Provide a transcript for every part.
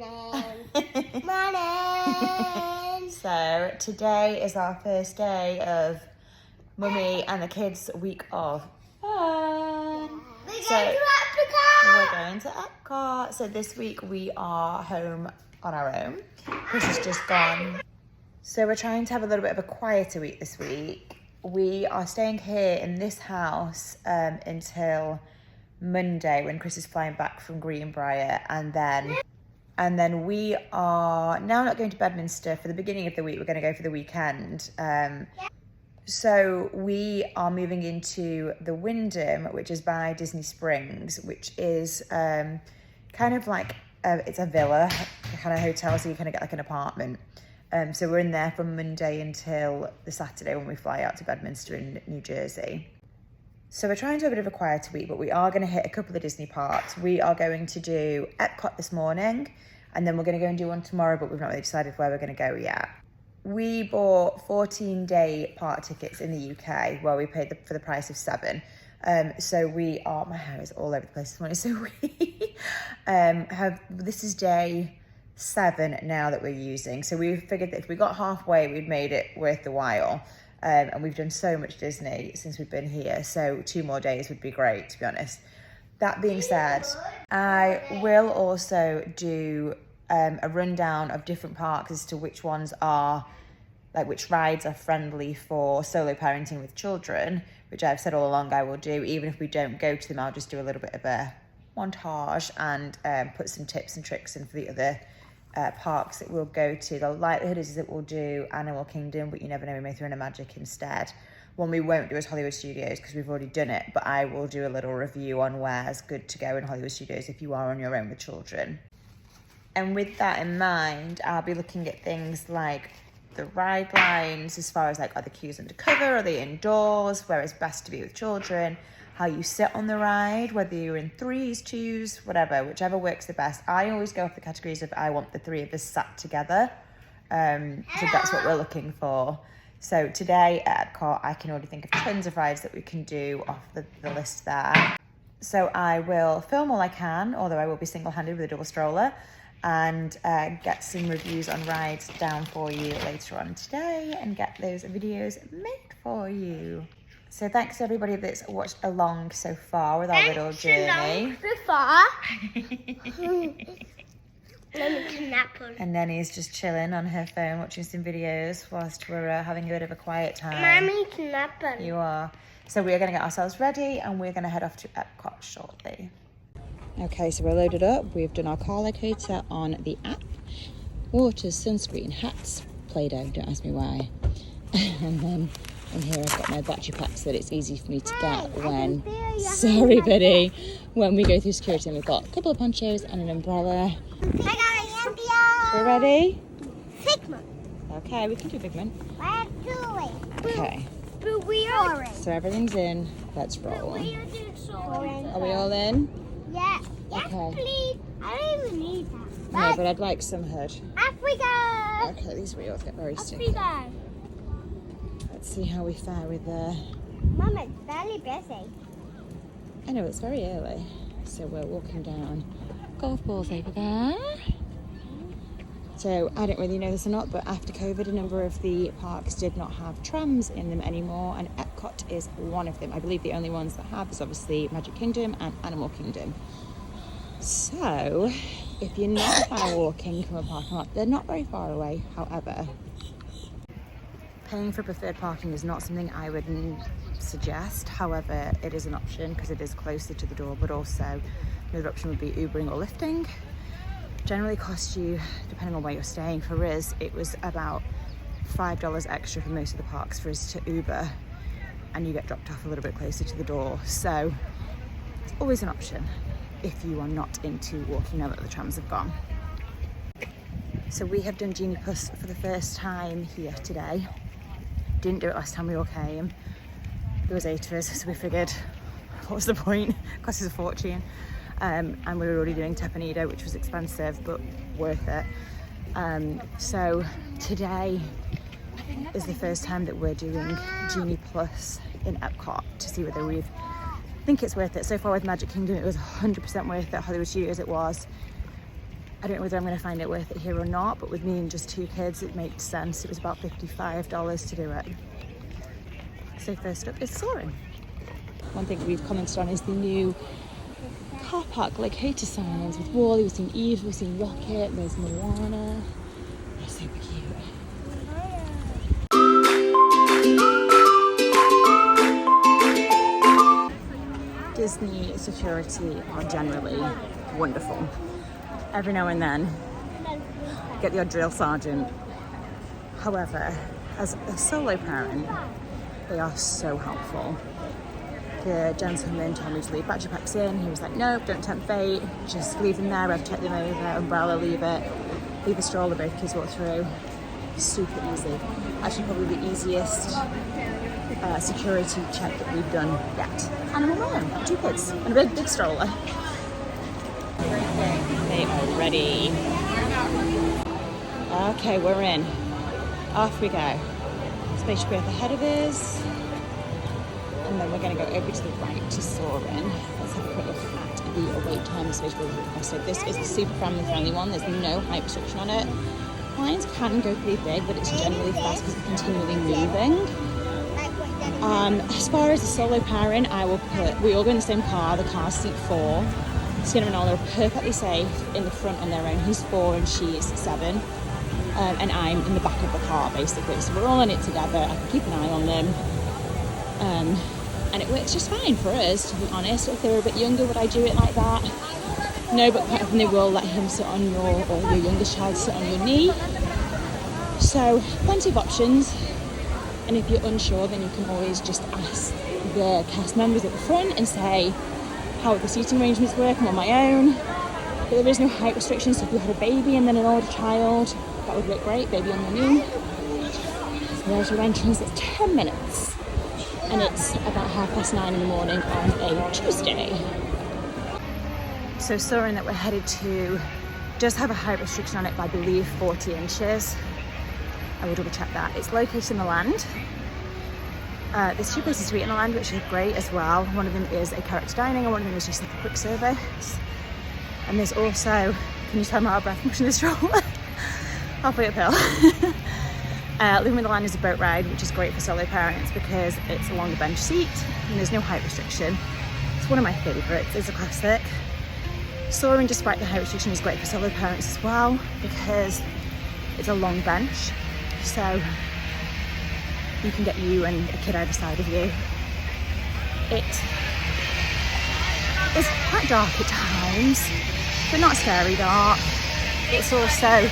Morning. So today is our first day of Mummy and the kids' week of fun. We're going to EPCOT. So this week we are home on our own. Chris has just gone. So we're trying to have a little bit of a quieter week this week. We are staying here in this house until Monday when Chris is flying back from Greenbrier, and then we are now not going to Bedminster for the beginning of the week. We're going to go for the weekend. So we are moving into the Wyndham, which is by Disney Springs, which is kind of like it's a villa, a kind of hotel, so you kind of get like an apartment. So we're in there from Monday until the Saturday when we fly out to Bedminster in New Jersey. So we're trying to have a bit of a quieter week, but we are going to hit a couple of Disney parks. We are going to do EPCOT this morning, and then we're going to go and do one tomorrow, but we've not really decided where we're going to go yet. We bought 14-day park tickets in the UK, where we paid for the price of 7. So we are, my hair is all over the place this morning, so we this is day 7 now that we're using. So we figured that if we got halfway, we'd made it worth the while. And we've done so much Disney since we've been here, so 2 more days would be great, to be honest. That being said, I will also do a rundown of different parks as to which ones are, like which rides are friendly for solo parenting with children, which I've said all along I will do. Even if we don't go to them, I'll just do a little bit of a montage and put some tips and tricks in for the other parks that we'll go to. The likelihood is that we'll do Animal Kingdom, but you never know, we may throw in a Magic instead. One we won't do is Hollywood Studios because we've already done it, but I will do a little review on where's good to go in Hollywood Studios if you are on your own with children. And with that in mind, I'll be looking at things like the ride lines, as far as like, are the queues undercover, are they indoors, where it's best to be with children, how you sit on the ride, whether you're in 3s, 2s, whatever, whichever works the best. I always go off the categories of I want the 3 of us sat together. So that's what we're looking for. So today at EPCOT, I can already think of tons of rides that we can do off the list there. So I will film all I can, although I will be single-handed with a double stroller, and get some reviews on rides down for you later on today and get those videos made for you. So thanks to everybody that's watched along so far with our little journey. And Nenny's just chilling on her phone watching some videos whilst we're having a bit of a quiet time. Mommy's napping. You are. So we are going to get ourselves ready and we're going to head off to EPCOT shortly. Okay, so we're loaded up. We've done our car locator on the app. Waters, sunscreen, hats, Play-Doh, don't ask me why. And then in here I've got my battery pack so that it's easy for me to get when, sorry buddy, when we go through security. And we've got a couple of ponchos and an umbrella. We're ready? Sigma. Okay, we can do Bigman. Let's do it. Okay. But we are. So everything's in. Let's roll. Are we all in? Yeah. Yes, Okay. please. I don't even need that. No, but I'd like some hood. Africa. Okay, these wheels get very sticky. Africa. Let's see how we fare with Mum, it's very busy. I know, it's very early. So we're walking down golf balls over there. So I don't really know this or not, but after COVID, a number of the parks did not have trams in them anymore, and EPCOT is one of them. I believe the only ones that have is obviously Magic Kingdom and Animal Kingdom. So if you're not a fan of walking from a parking lot, they're not very far away. However, paying for preferred parking is not something I would suggest. However, it is an option because it is closer to the door, but also another option would be Ubering or lifting. Generally cost you, depending on where you're staying. For us, it was about $5 extra for most of the parks for us to Uber, and you get dropped off a little bit closer to the door. So it's always an option if you are not into walking now that the trams have gone. So we have done Genie Plus for the first time here today. Didn't do it last time we all came. There was 8 of us, so we figured, what was the point? Cost us a fortune. And we were already doing Tepanito, which was expensive, but worth it. So today is the first time that we're doing Genie Plus in EPCOT to see whether we think it's worth it. So far with Magic Kingdom, it was 100% worth it. Hollywood Studios, it was. I don't know whether I'm going to find it worth it here or not, but with me and just 2 kids, it makes sense. It was about $55 to do it. So first up is Soaring. One thing we've commented on is the new car park locator signs with Wally. We've seen Eve, we've seen Rocket, there's Moana. They're super cute. Disney security are generally wonderful. Every now and then, get the odd drill sergeant. However, as a solo parent, they are so helpful. The gentleman told me to leave battery packs in. He was like, nope, don't tempt fate. Just leave them there. I've checked them over. Umbrella, leave it. Leave a stroller, both kids walk through. Super easy. Actually, probably the easiest security check that we've done yet. And I'm on my own, 2 kids, and a big stroller. They are ready. Okay, we're in. Off we go. Spaceship Earth ahead of us. And then we're going to go over to the right to Soarin'. Let's have a quick look at the wait time of Spaceship Earth. So this is the super family friendly one. There's no height restriction on it. Lines can go pretty big, but it's generally fast because it's continually moving. As far as a solo parent, we all go in the same car. The car's seat 4. Sienna and Ola are perfectly safe in the front on their own. He's 4 and she's 7. And I'm in the back of the car, basically. So we're all in it together. I can keep an eye on them. And it works just fine for us, to be honest. If they were a bit younger, would I do it like that? No, but quite often they will let him sit on your youngest child sit on your knee. So plenty of options. And if you're unsure, then you can always just ask the cast members at the front and say, how would the seating arrangements work? I'm on my own. But there is no height restrictions, so if you had a baby and then an older child, that would work great, baby on the knee. So there's your entrance, it's 10 minutes. And it's about 9:30 in the morning on a Tuesday. So Soarin' that we're headed to does have a height restriction on it by, I believe, 40 inches. I will double check that. It's located in the land. There's 2 places to eat in the land, which are great as well. One of them is a character dining, and one of them is just like a quick service. And there's also, can you tell I'm out of breath pushing the stroller? Halfway uphill. Living in the Land is a boat ride, which is great for solo parents because it's a longer bench seat and there's no height restriction. It's one of my favourites, it's a classic. Soaring, despite the height restriction, is great for solo parents as well because it's a long bench. So you can get you and a kid either side of you. It is quite dark at times, but not scary dark. It's also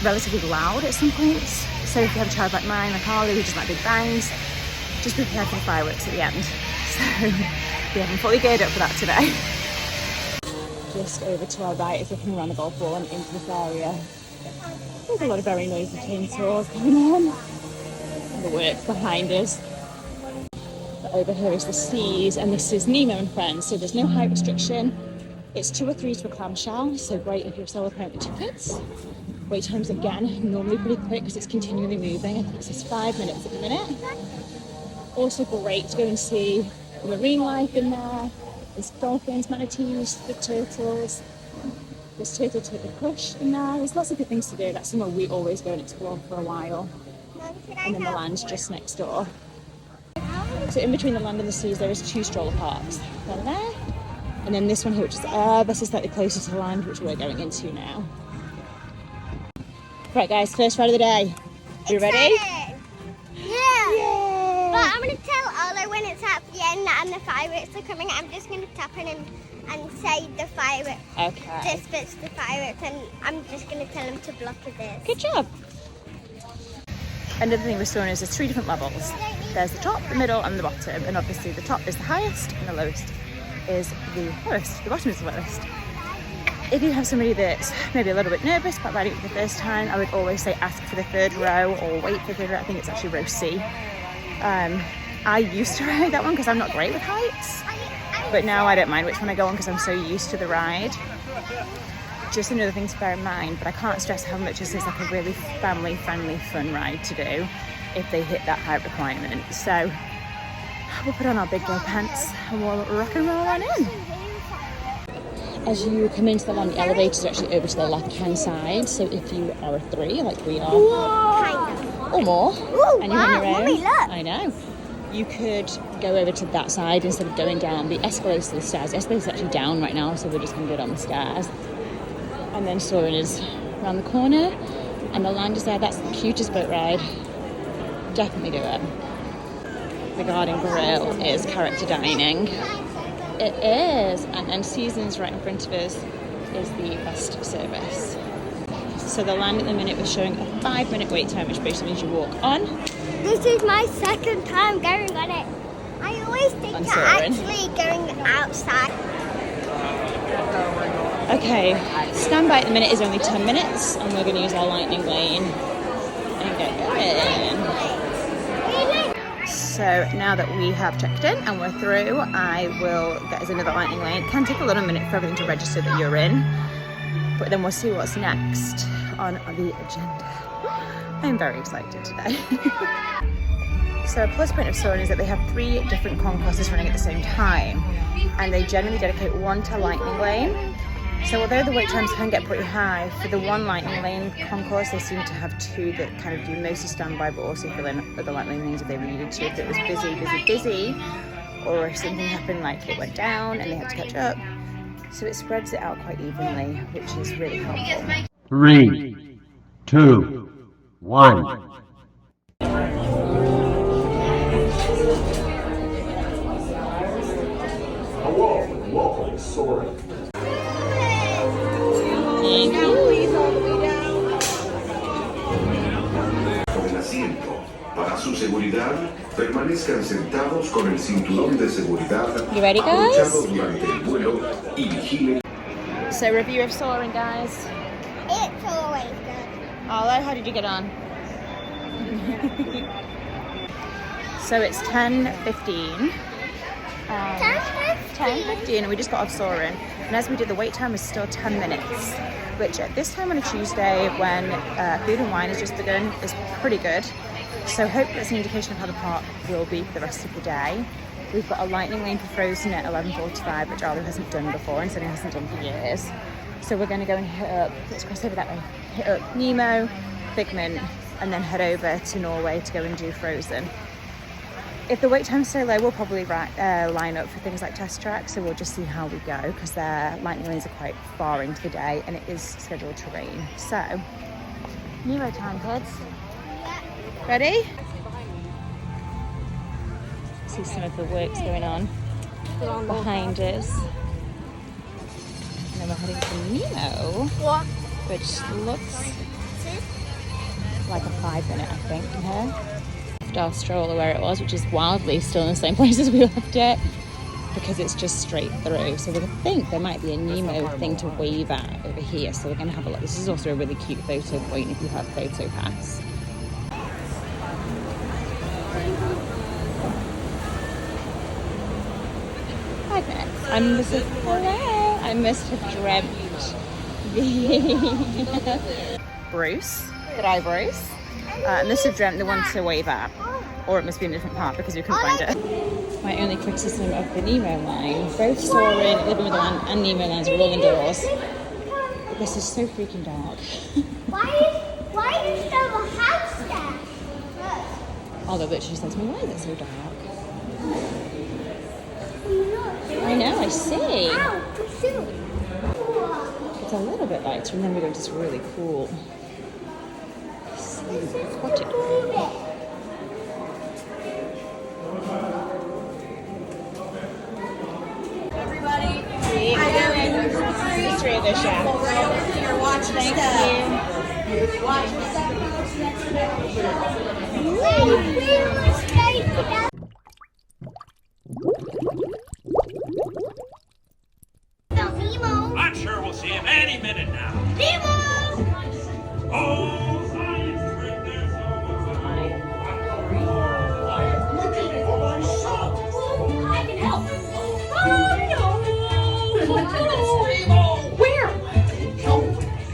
relatively loud at some points. So if you have a child like mine, like Harley, who doesn't like big bangs, just prepare for the fireworks at the end. So yeah, I'm fully geared up for that today. Just over to our right is looking around the golf ball and into this area. There's a lot of very noisy chainsaws going on. And the works behind us. But over here is the seas, and this is Nemo and Friends. So there's no height restriction. It's 2 or 3 to a clamshell, so great if you're a solo parent with 2 kids. Wait times again, normally pretty quick because it's continually moving. I think this is 5 minutes at the minute. Also great to go and see the marine life in there. There's dolphins, manatees, the turtles. There's turtle crush in there. There's lots of good things to do. That's somewhere we always go and explore for a while. And then the land's just next door. So in between the land and the seas, there is 2 stroller parks. One there, and then this one here, which is ever so slightly closer to the land, which we're going into now. Right, guys, first ride of the day. Are you ready? Yeah. Yay! But I'm going to tell Ola when it's at the end and the fireworks are coming. I'm just going to tap in and say the fireworks. Okay. This bit's the fireworks, and I'm just going to tell him to block this. Good job. Another thing with Soarin' is there's 3 different levels. There's the top, the middle, and the bottom. And obviously the top is the highest, and the lowest is the lowest. The bottom is the lowest. If you have somebody that's maybe a little bit nervous about riding it for the first time, I would always say ask for the 3rd row or wait for the 3rd row. I think it's actually row C. I used to ride that one because I'm not great with heights, but now I don't mind which one I go on because I'm so used to the ride. Just another thing to bear in mind, but I can't stress how much this is like a really family-friendly, fun ride to do if they hit that height requirement. So we'll put on our big girl pants and we'll rock and roll on in. as you come into the land, the elevators are actually over to the left-hand side. So if you are a 3, like we are, Kind of. or more, Ooh, and you're on your own, Mummy, look. I know, you could go over to that side instead of going down the escalators to the stairs. The escalators are actually down right now, so we're just going to go down the stairs. And then Soarin' is around the corner, and the land is there. That's the cutest boat ride. Definitely do it. The garden grill is character dining. It is, and then Seasons right in front of us is the best service. So the land at the minute was showing a 5-minute wait time, which basically means you walk on. This is my second time going on it. I always think I'm you're Soarin'. actually going outside. Okay, standby at the minute is only 10 minutes, and we're going to use our lightning lane and get going. So now that we have checked in and we're through, I will get us another lightning lane. It can take a little minute for everything to register that you're in, but then we'll see what's next on the agenda. I'm very excited today. So a plus point of Soarin' is that they have 3 different concourses running at the same time, and they generally dedicate one to lightning lane. So although the wait times can get pretty high, for the one lightning lane concourse, they seem to have 2 that kind of do mostly standby, but also fill in other lightning lanes if they needed to. If it was busy, or if something happened, like it went down and they had to catch up. So it spreads it out quite evenly, which is really helpful. 3, 2, 1. Hello and welcome to Soarin'. Con el asiento. Para su seguridad, permanezcan sentados con el cinturón de seguridad You ready, guys? abrochado durante el vuelo y vigilen. So review of Soarin', guys. It's always good. Arlo, how did you get on? So it's 10:15. 10:15, and we just got off Soarin'. And as we did, the wait time was still 10 minutes, which at this time on a Tuesday, when food and wine has just begun, is pretty good. So hope that's an indication of how the park will be for the rest of the day. We've got a lightning lane for Frozen at 11:45, which Arlo hasn't done before and certainly hasn't done for years. So we're going to go and hit up, let's cross over that way, hit up Nemo, Figment, and then head over to Norway to go and do Frozen. If the wait times stay low, we'll probably line up for things like Test Track, so we'll just see how we go, because their lightning lanes are quite far into the day and it is scheduled to rain. So, Nemo time, kids. Ready? See some of the works going on behind us. And then we're heading to Nemo, which looks like a 5-minute, I think, from here. Our stroller where it was, which is wildly still in the same place as we left it, because it's just straight through. So we think there might be a Nemo thing to wave at over here, so we're going to have a look. This is also a really cute photo point if you have Photo Pass. I must have dreamt the Bruce. Did I Bruce? I must have dreamt the one to wave at, or it must be in a different part because we couldn't find it. My only criticism of the Nemo line, both Soarin', Living with the Land and Nemo lines are all indoors. But this is so freaking dark. Why is there a house there? Although literally said to me, why is it so dark? I know, I see. It's a little bit lighter, and then we go to this really cool aquatic. Everybody, Keep going. There's 3 of us, yeah. you're watching Thank stuff. you. Watch the stuff. I'm sure we'll see him any minute now. Nemo! Oh, science is right there, so Looking for my shot. I can help. Oh, where? Yo,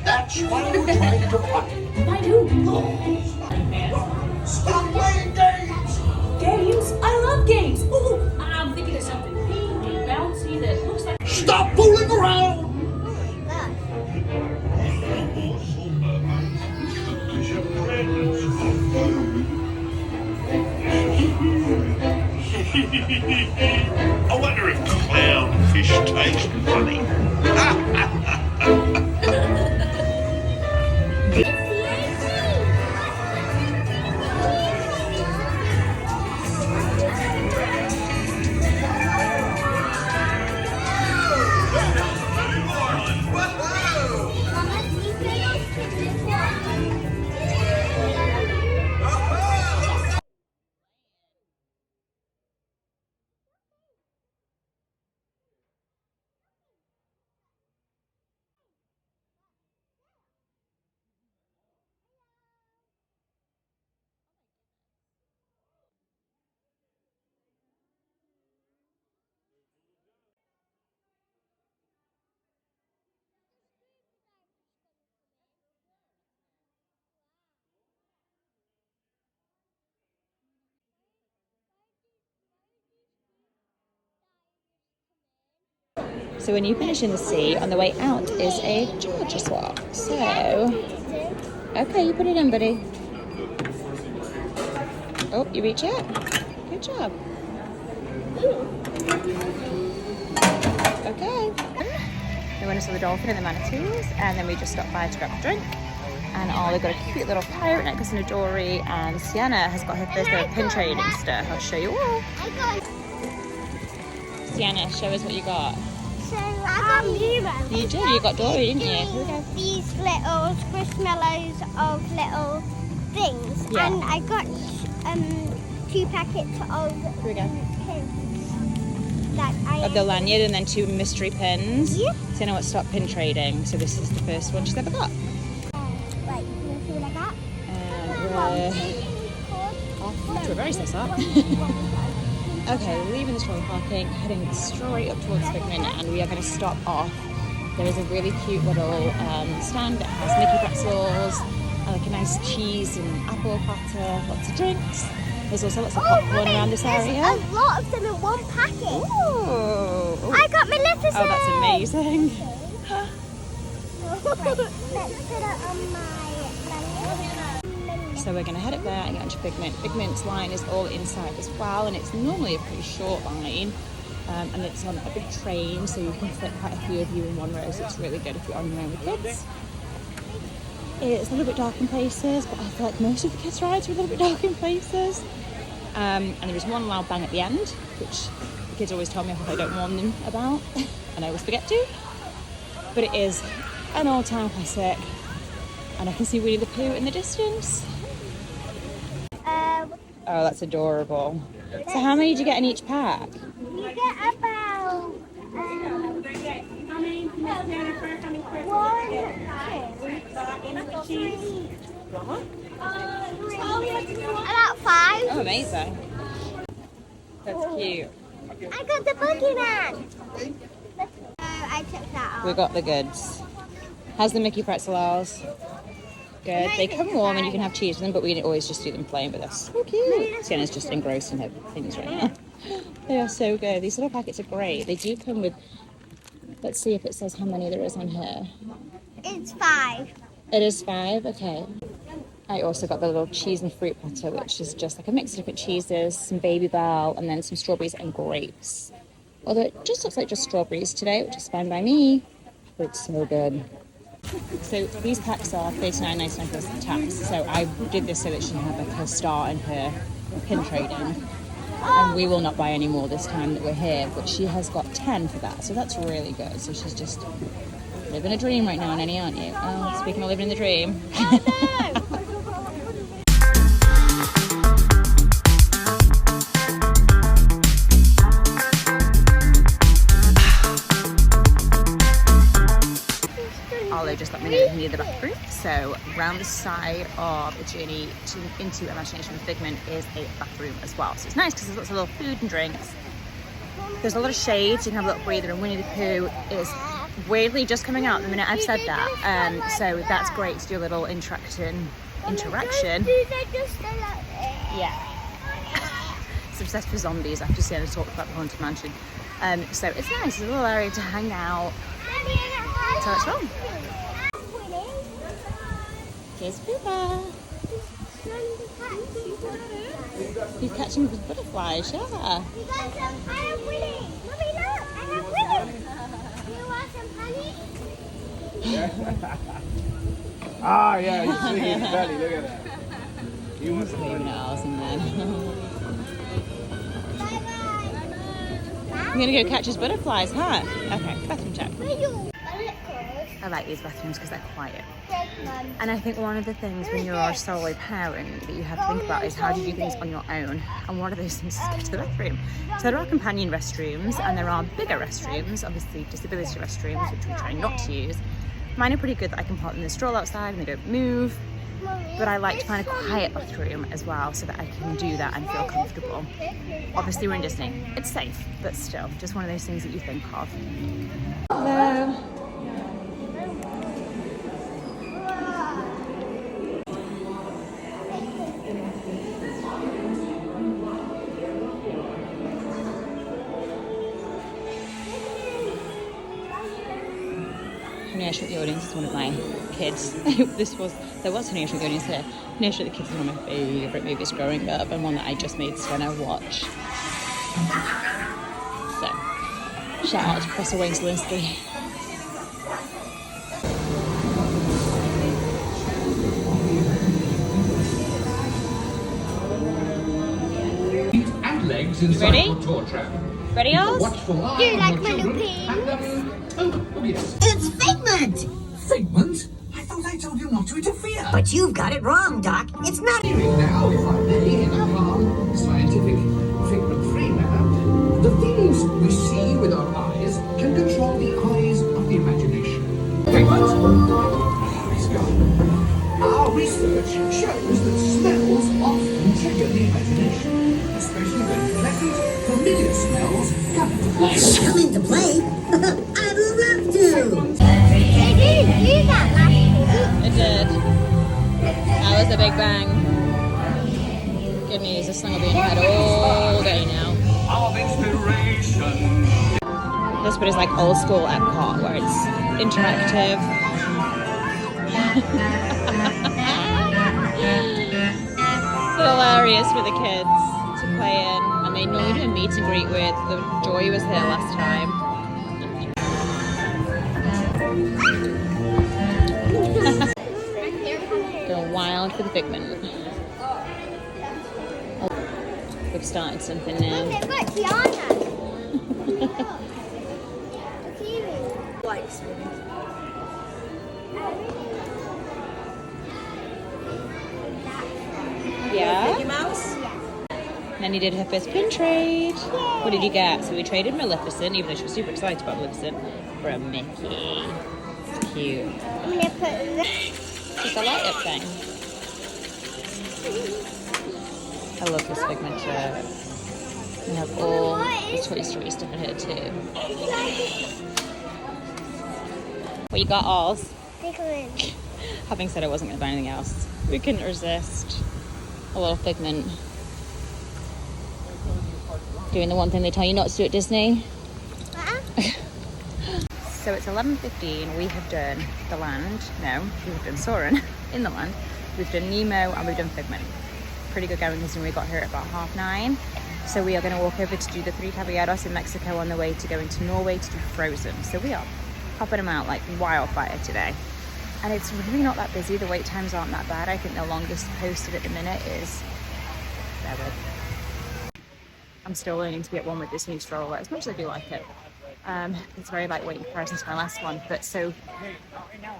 that's why we're trying to find. I do. Stop playing games. Games? I love games. Ooh, I'm thinking of something pink and bouncy that looks like. Stop fooling around. I wonder if clownfish taste funny. So when you finish in the sea, on the way out is a charger swap. So, okay, you put it in, buddy. Oh, you reach it? Good job. Okay. We went and saw the dolphin and the manatees, and then we just stopped by to grab a drink. And Ollie got a cute little pirate necklace and a dory, and Sienna has got her first ever pin trading stuff. I'll show you all. Sienna, show us what you got. So I got Nemo. You did, you got dory, didn't you? Here we go. These little squishmallows of little things. Yeah. And I got 2 packets of Here we go. pins. That I Of the lanyard and then 2 mystery pins. Yeah. Sienna wants to stop pin trading, so this is the first one she's ever got. Right, you want to see what I got? Off to a very slow start. Okay, we're leaving the stroller parking, heading straight up towards Figment, and we are going to stop off. There is a really cute little stand that has Mickey pretzels, like a nice cheese and apple platter, lots of drinks. There's also lots of popcorn around this area. There's a lot of them in one packet. Ooh. I got Maleficent. Oh, that's amazing. Let's put it on my So we're going to head up there and get onto Figment. Figment's line is all inside as well, and it's normally a pretty short line. And it's on a big train, so you can fit quite a few of you in one row, so it's really good if you're on your own with kids. It's a little bit dark in places, but I feel like most of the kids' rides are a little bit dark in places. And there is one loud bang at the end, which the kids always tell me if I don't warn them about, and I always forget to. But it is an old-time classic, and I can see Winnie the Pooh in the distance. Oh, that's adorable. So how many did you get in each pack? You get about 1, 2, 3, about 5. Oh, amazing. That's cute. I got the boogeyman. I took that off. We got the goods. How's the Mickey pretzels? Good. They come warm and you can have cheese with them, but we always just do them plain with us. So cute. Sienna's just engrossed in her things right now. They are so good. These little packets are great. They do come with, let's see if it says how many there is on here. It's 5. It is 5? Okay. I also got the little cheese and fruit platter, which is just like a mix of different cheeses, some Baby Bell, and then some strawberries and grapes. Although it just looks like just strawberries today, which is fine by me. But it's so good. So these packs are $39.99 plus tax. So I did this so that she can have like her star and her pin trading. And we will not buy any more this time that we're here, but she has got 10 for that. So that's really good. So she's just living a dream right now, Nenny, aren't you? Oh, speaking of living the dream. Arlo just let me know that he needed the bathroom. So round the side of the journey into Imagination with Figment is a bathroom as well. So it's nice because there's lots of little food and drinks. There's a lot of shade, so you can have a little breather, and Winnie the Pooh is weirdly just coming out the minute I've said that. So that's great to do a little interaction. Yeah. It's obsessed with zombies after Sienna talked about the Haunted Mansion. So it's nice, it's a little area to hang out. So it's fun. Here's Peppa. He's catching the butterflies, yeah. You got some, I have winning. Mommy, look, I have winning. You want some honey? Ah, yeah, you see his belly, look at that. He was Leaving it all in there. Bye-bye. I'm gonna go catch his butterflies, huh? Okay, bathroom check. Where you? I like these bathrooms because they're quiet. Take one. And I think one of the things when you're a solo parent that you have to think about is how do you do things on your own? And one of those things is to go to the bathroom. So there are companion restrooms and there are bigger restrooms, obviously disability restrooms, which we try not to use. Mine are pretty good that I can park them in the stroll outside and they don't move. But I like to find a quiet bathroom as well so that I can do that and feel comfortable. Obviously we're in Disney. It's safe, but still, just one of those things that you think of. Hello. Honey, I Shrunk the Audience is one of my kids. There was Honey, I Shrunk the Audience here. Honey, I Shrunk the Kids is one of my favourite movies growing up and one that I just made Sienna watch. So, shout out to Professor Wayne Slinsky. And legs inside Ready? your tour trap. Ready, Oz? Watchful eye Do you on like your my new children. pins? And, oh yes. It's Figment! Figment? I thought I told you not to interfere. But you've got it wrong, Doc. It's not. Hearing now, if I may, in a calm, scientific, figment-free manner, the things we see with our eyes can control the eyes of the imagination. Figment? He's gone. Our research shows that smells often trigger the imagination, especially when pleasant, familiar smells come into play. Come into play? I'd love to! They didn't do that last week. It did. That was a big bang. Good news, this thing will be in your head all day now. Of inspiration. This bit is like old school EPCOT where it's interactive. It's hilarious for the kids to play in, and they normally do a meet and greet with the Joy was here last time. Going wild for the Figment. We've started something now. They've got Tiana. Yeah? Mickey Mouse? Nanny did her first pin trade. What did you get? So we traded Maleficent, even though she was super excited about Maleficent, for a Mickey. It's cute. I'm gonna put this. It's a light up thing. I love this Figment shirt. We have all the Toy Story stuff in here too. What you got, Oz? Pickling. Having said I wasn't going to buy anything else, we couldn't resist a little Figment. Doing the one thing they tell you not to do at Disney. So it's 11:15. We have done the land. No, we have done Soarin' in the land. We've done Nemo and we've done Figment. Pretty good going considering we got here at about 9:30. So we are going to walk over to do the 3 Caballeros in Mexico on the way to go into Norway to do Frozen. So we are popping them out like wildfire today. And it's really not that busy. The wait times aren't that bad. I think the longest posted at the minute is... Bear with. I'm still learning to be at one with this new stroller, as much as I do like it. It's very lightweight in comparison to my last one, but so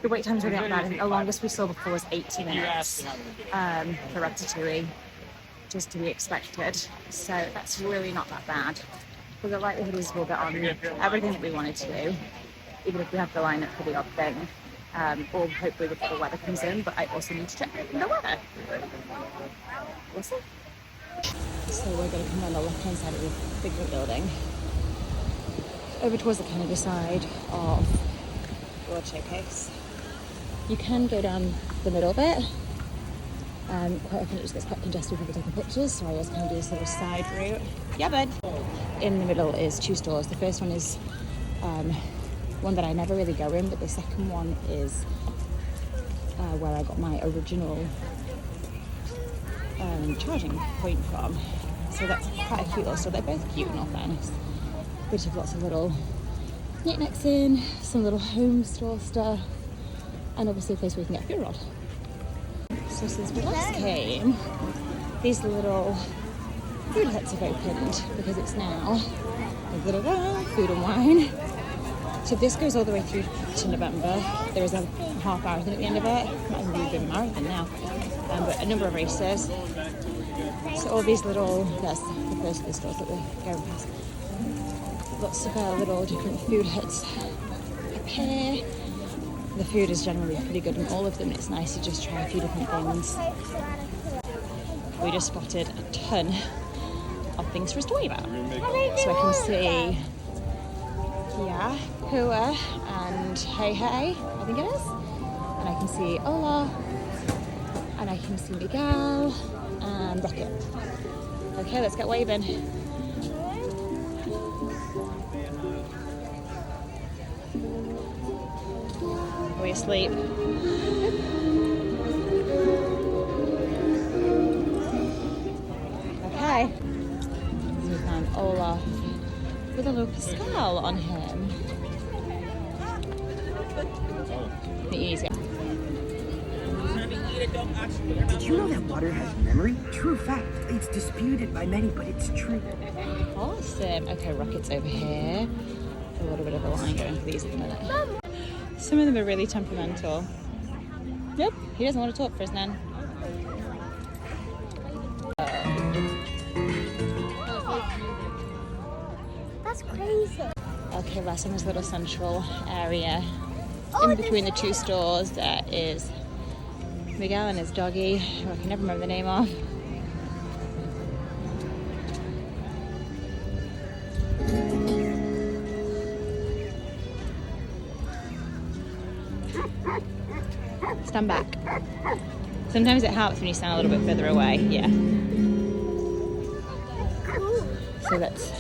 the wait time's really not bad. I think the longest we saw before was 80 minutes for Ratatouille, just to be expected. So that's really not that bad. But the likelihood is we'll get on everything that we wanted to do, even if we have to line up for the odd thing, or hopefully before the weather comes in. But I also need to check the weather. We'll see. So we're going to come on the left-hand side of the Figment building, over towards the Kennedy side of World Showcase. You can go down the middle bit. Quite often it just gets quite congested with people taking pictures, so I always kind of do this little side route. Yeah, bud. In the middle is 2 stores. The first one is one that I never really go in, but the second one is where I got my original charging point from. So that's quite a cute little store. They're both cute in all fairness. We just have lots of little knickknacks in, some little home store stuff, and obviously a place where you can get a fuel rod. So since we last came, these little food huts have opened because it's now food and wine. So this goes all the way through to November. There is a half marathon at the end of it. Might even be a marathon now. But a number of races. So all these little, that's the first of the stores that we're going past. Lots of little different food huts up here. The food is generally pretty good in all of them. It's nice to just try a few different things. We just spotted a ton of things for us to worry about. So I can see, yeah, Pua and Hey Hey, I think it is. And I can see Ola. And I can see Miguel and Rocket. Okay, let's get waving. Are we asleep? Okay. So we found Olaf with a little Pascal on him. Easy. Did you know that water has memory? True fact. It's disputed by many, but it's true. Awesome. Okay, Rocket's over here. A little bit of a line going for these at the minute. Some of them are really temperamental. Nope, he doesn't want to talk for his nan. That's crazy. Okay, last in this little central area. In between the two stores, there is Miguel and his doggy, who I can never remember the name of. Stand back. Sometimes it helps when you stand a little bit further away. Yeah. So that's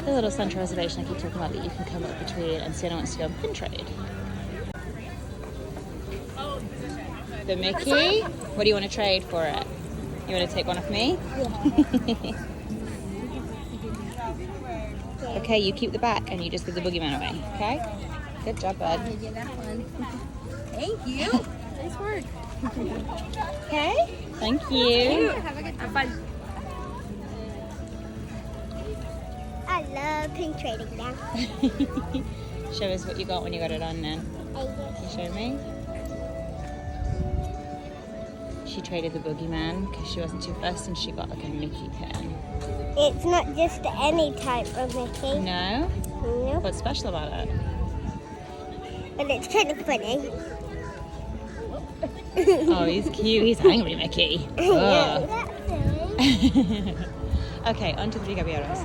the little central reservation I keep talking about that you can come up between, and Sienna wants to go and pin trade. The Mickey? What do you want to trade for it? You want to take one off me? Yeah. Okay, you keep the back and you just give the boogeyman away, okay? Good job, bud. Thank you. Nice work. Okay, thank you. Have a good time. I love pink trading now. Show us what you got when you got it on then. You show me? She traded the boogeyman because she wasn't too fussed and she got like a Mickey pin. It's not just any type of Mickey. No? No. What's special about it? But it's kind of funny. Oh, he's cute. He's angry Mickey. Oh. Okay, on to the big Gabbieros.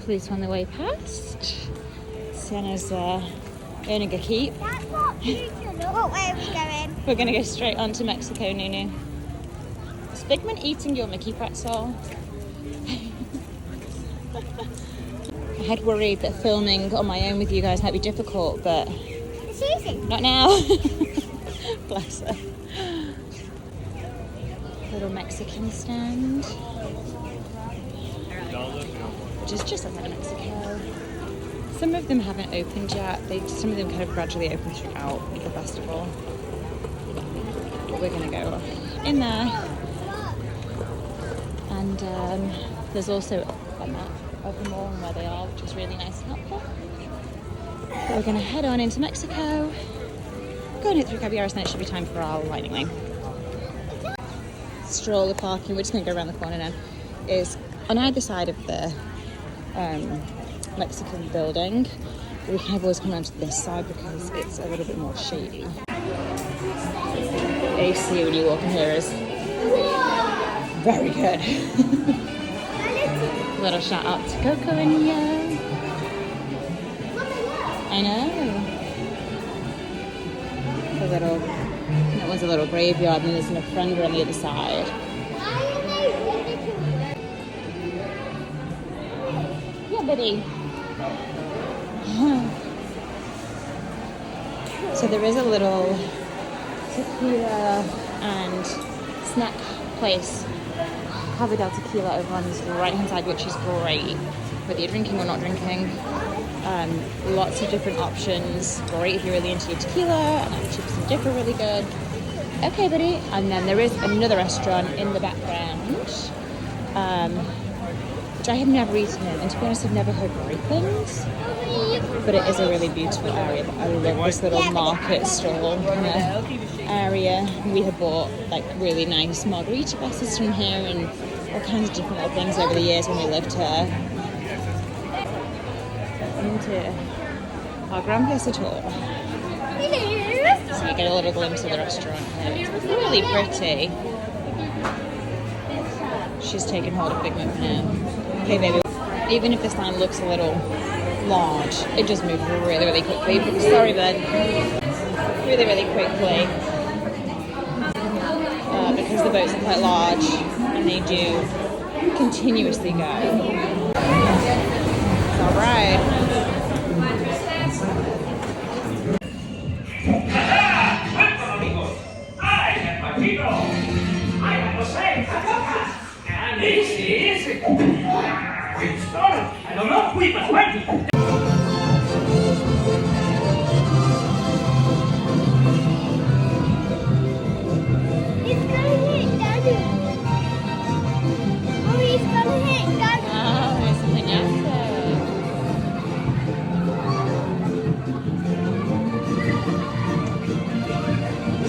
Police on the way past. Sienna's earning a keep. That's not cute. What way are we going? We're going to go straight on to Mexico, Nunu. Is Figment eating your Mickey pretzel? I had worried that filming on my own with you guys might be difficult, but It's easy. not now. Bless her. Little Mexican stand. Which is just outside of Mexico. Some of them haven't opened yet. Some of them kind of gradually open throughout the festival. But we're going to go in there. And there's also a map of them all and where they are, which is really nice and helpful. But we're going to head on into Mexico. Go and hit through Caballeros, and then it should be time for our lightning lane. Stroller parking, we're just going to go around the corner now, is on either side of the Mexican building. We kind of always come around to this side because it's a little bit more shady. AC when you walk in here is very good. Little shout out to Coco and Neo. I know. That was a little graveyard, and there's an ofrenda on the other side. Yeah, buddy. So there is a little tequila and snack place Cava del Tequila over on this right hand side, which is great, whether you're drinking or not drinking. Lots of different options. Great if you're really into your tequila, and chips and dip are really good. Okay, buddy. And then there is another restaurant in the background, which I have never eaten in, and to be honest, I've never heard great things. But it is a really beautiful area. I love this little market stall kind of area. We have bought like really nice margarita glasses from here and all kinds of different little things over the years when we lived here. Into our Grand Plaza tour. So you get a little glimpse of the restaurant here. It's really pretty. She's taking hold of Big Move now. Okay, baby. Even if this line looks a little large, it just moves really, really quickly. Sorry, bud. Really, really quickly. Because the boats are quite large and they do continuously go. It's all right. And this is... I don't know, we must wait. It's gonna hit Daddy. Oh, he's gonna hit Daddy. Oh, there's something else there.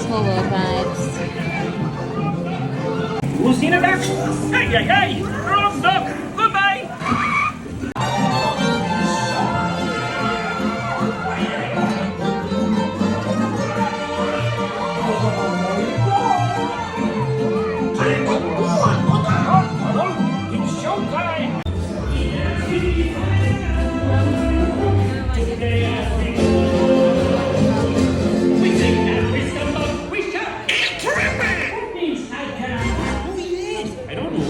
Small world vibes. Who's seen a duck? Hey, hey, wrong duck. Goodbye. It's showtime. We take that wisdom, but we shall. Means I can. I don't know.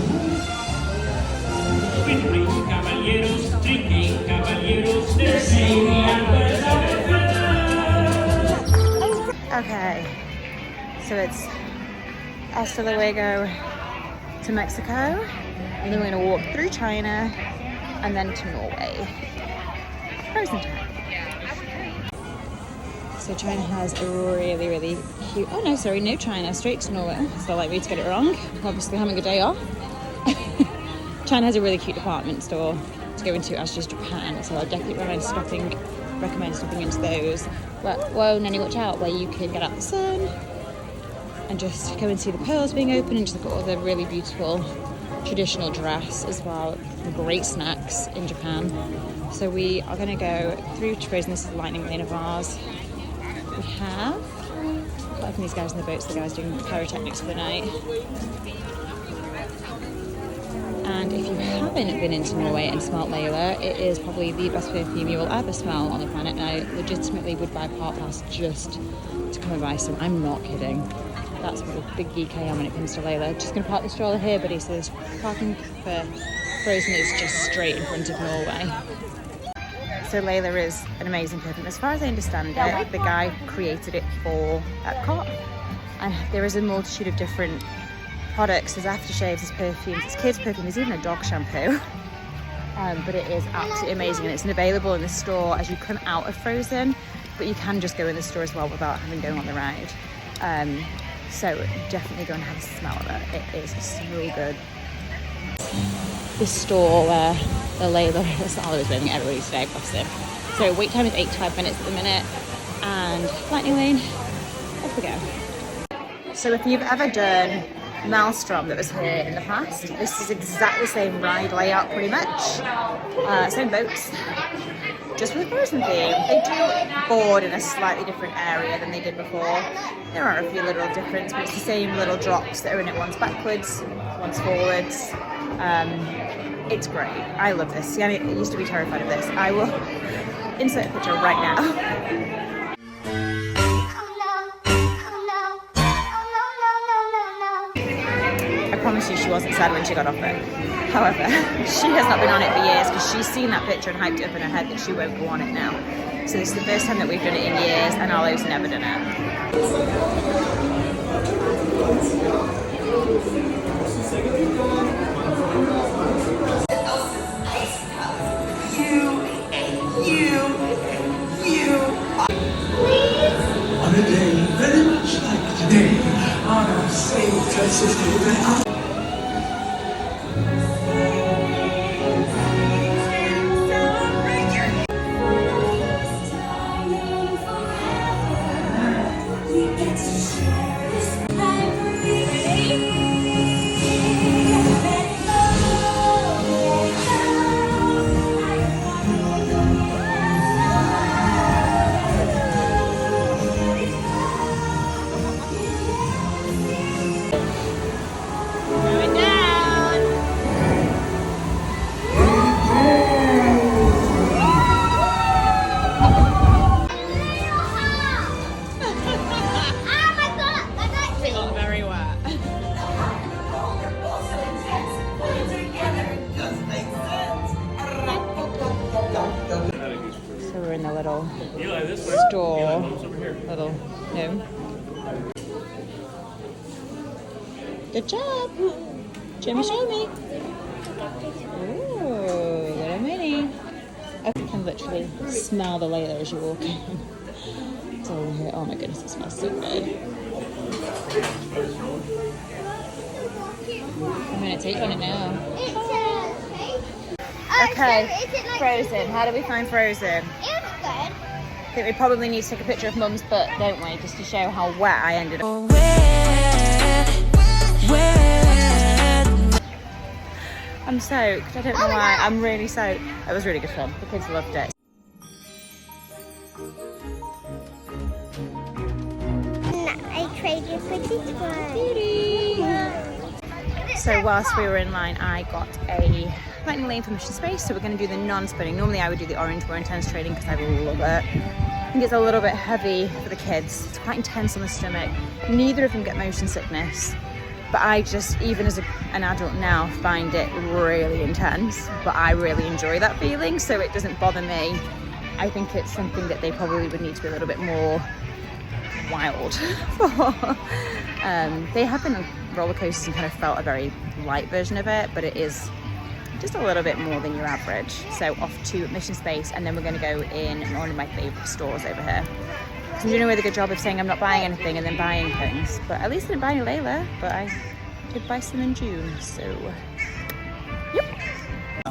We drink caballeros, drinking caballeros, they're saying the Okay, so it's hasta luego to Mexico, and then we're gonna walk through China and then to Norway. Frozen time. So China has a really, really cute, oh no, sorry, no China, straight to Norway. It's not like me to get it wrong. Obviously having a day off. China has a really cute department store to go into, as does Japan, so I definitely recommend stopping into those. Whoa, Nanny, watch out, where you can get out the sun and just go and see the pearls being open and just look at all the really beautiful traditional dress as well. Great snacks in Japan. So we are going to go through to Frozen. This is the lightning lane of ours. We have quite often these guys in the boats, the guys doing pyrotechnics for the night. And if you haven't been into Norway and smelt Layla, it is probably the best perfume you will ever smell on the planet, and I legitimately would buy Park Pass just to come and buy some. I'm not kidding. That's what a big geek I am when it comes to Layla. Just going to park the stroller here, buddy, so this parking for Frozen is just straight in front of Norway. So Layla is an amazing perfume. As far as I understand it, the guy created it for EPCOT, and there is a multitude of different products. There's aftershaves, there's perfumes, there's kids perfume, there's even a dog shampoo. But it is absolutely amazing, and it's available in the store as you come out of Frozen, but you can just go in the store as well without having going on the ride. So definitely go and have a smell of it. It is so good. The store where the Layla is waiting everybody today, bless them. So wait time is 8 to 5 minutes at the minute, and lightning lane, off we go. So if you've ever done Maelstrom that was here in the past, this is exactly the same ride layout pretty much. Same boats, just with a Frozen theme. They do board in a slightly different area than they did before. There are a few little differences, but it's the same little drops that are in it. One's backwards, one's forwards. It's great. I love this. Yeah, I used to be terrified of this. I will insert a picture right now. I promise you she wasn't sad when she got off it. However, she has not been on it for years because she's seen that picture and hyped it up in her head that she won't go on it now. So this is the first time that we've done it in years, and Arlo's never done it. We're in the little store, little home. Good job. Jimmy, show me. Ooh, little mini. I can literally smell the layer as you walk in. It's all in here. Oh my goodness, it smells so good. I'm gonna take on it now. Okay, Frozen. How do we find Frozen? I think we probably need to take a picture of Mum's butt, don't we? Just to show how wet I ended up. I'm soaked. I don't know why. I'm really soaked. It was really good fun. The kids loved it. I traded for this one. So whilst we were in line, I got a lightning lane for Mission Space. So we're going to do the non-spinning. Normally I would do the orange, more intense training because I love it. I think it's a little bit heavy for the kids. It's quite intense on the stomach. Neither of them get motion sickness. But I just, even as an adult now, find it really intense. But I really enjoy that feeling, so it doesn't bother me. I think it's something that they probably would need to be a little bit more wild for. They have been on roller coasters and kind of felt a very light version of it, but it is just a little bit more than your average. So off to Mission Space, and then we're going to go in one of my favourite stores over here. I'm doing a really good job of saying I'm not buying anything and then buying things, but at least I didn't buy any Layla, but I did buy some in June, so yep.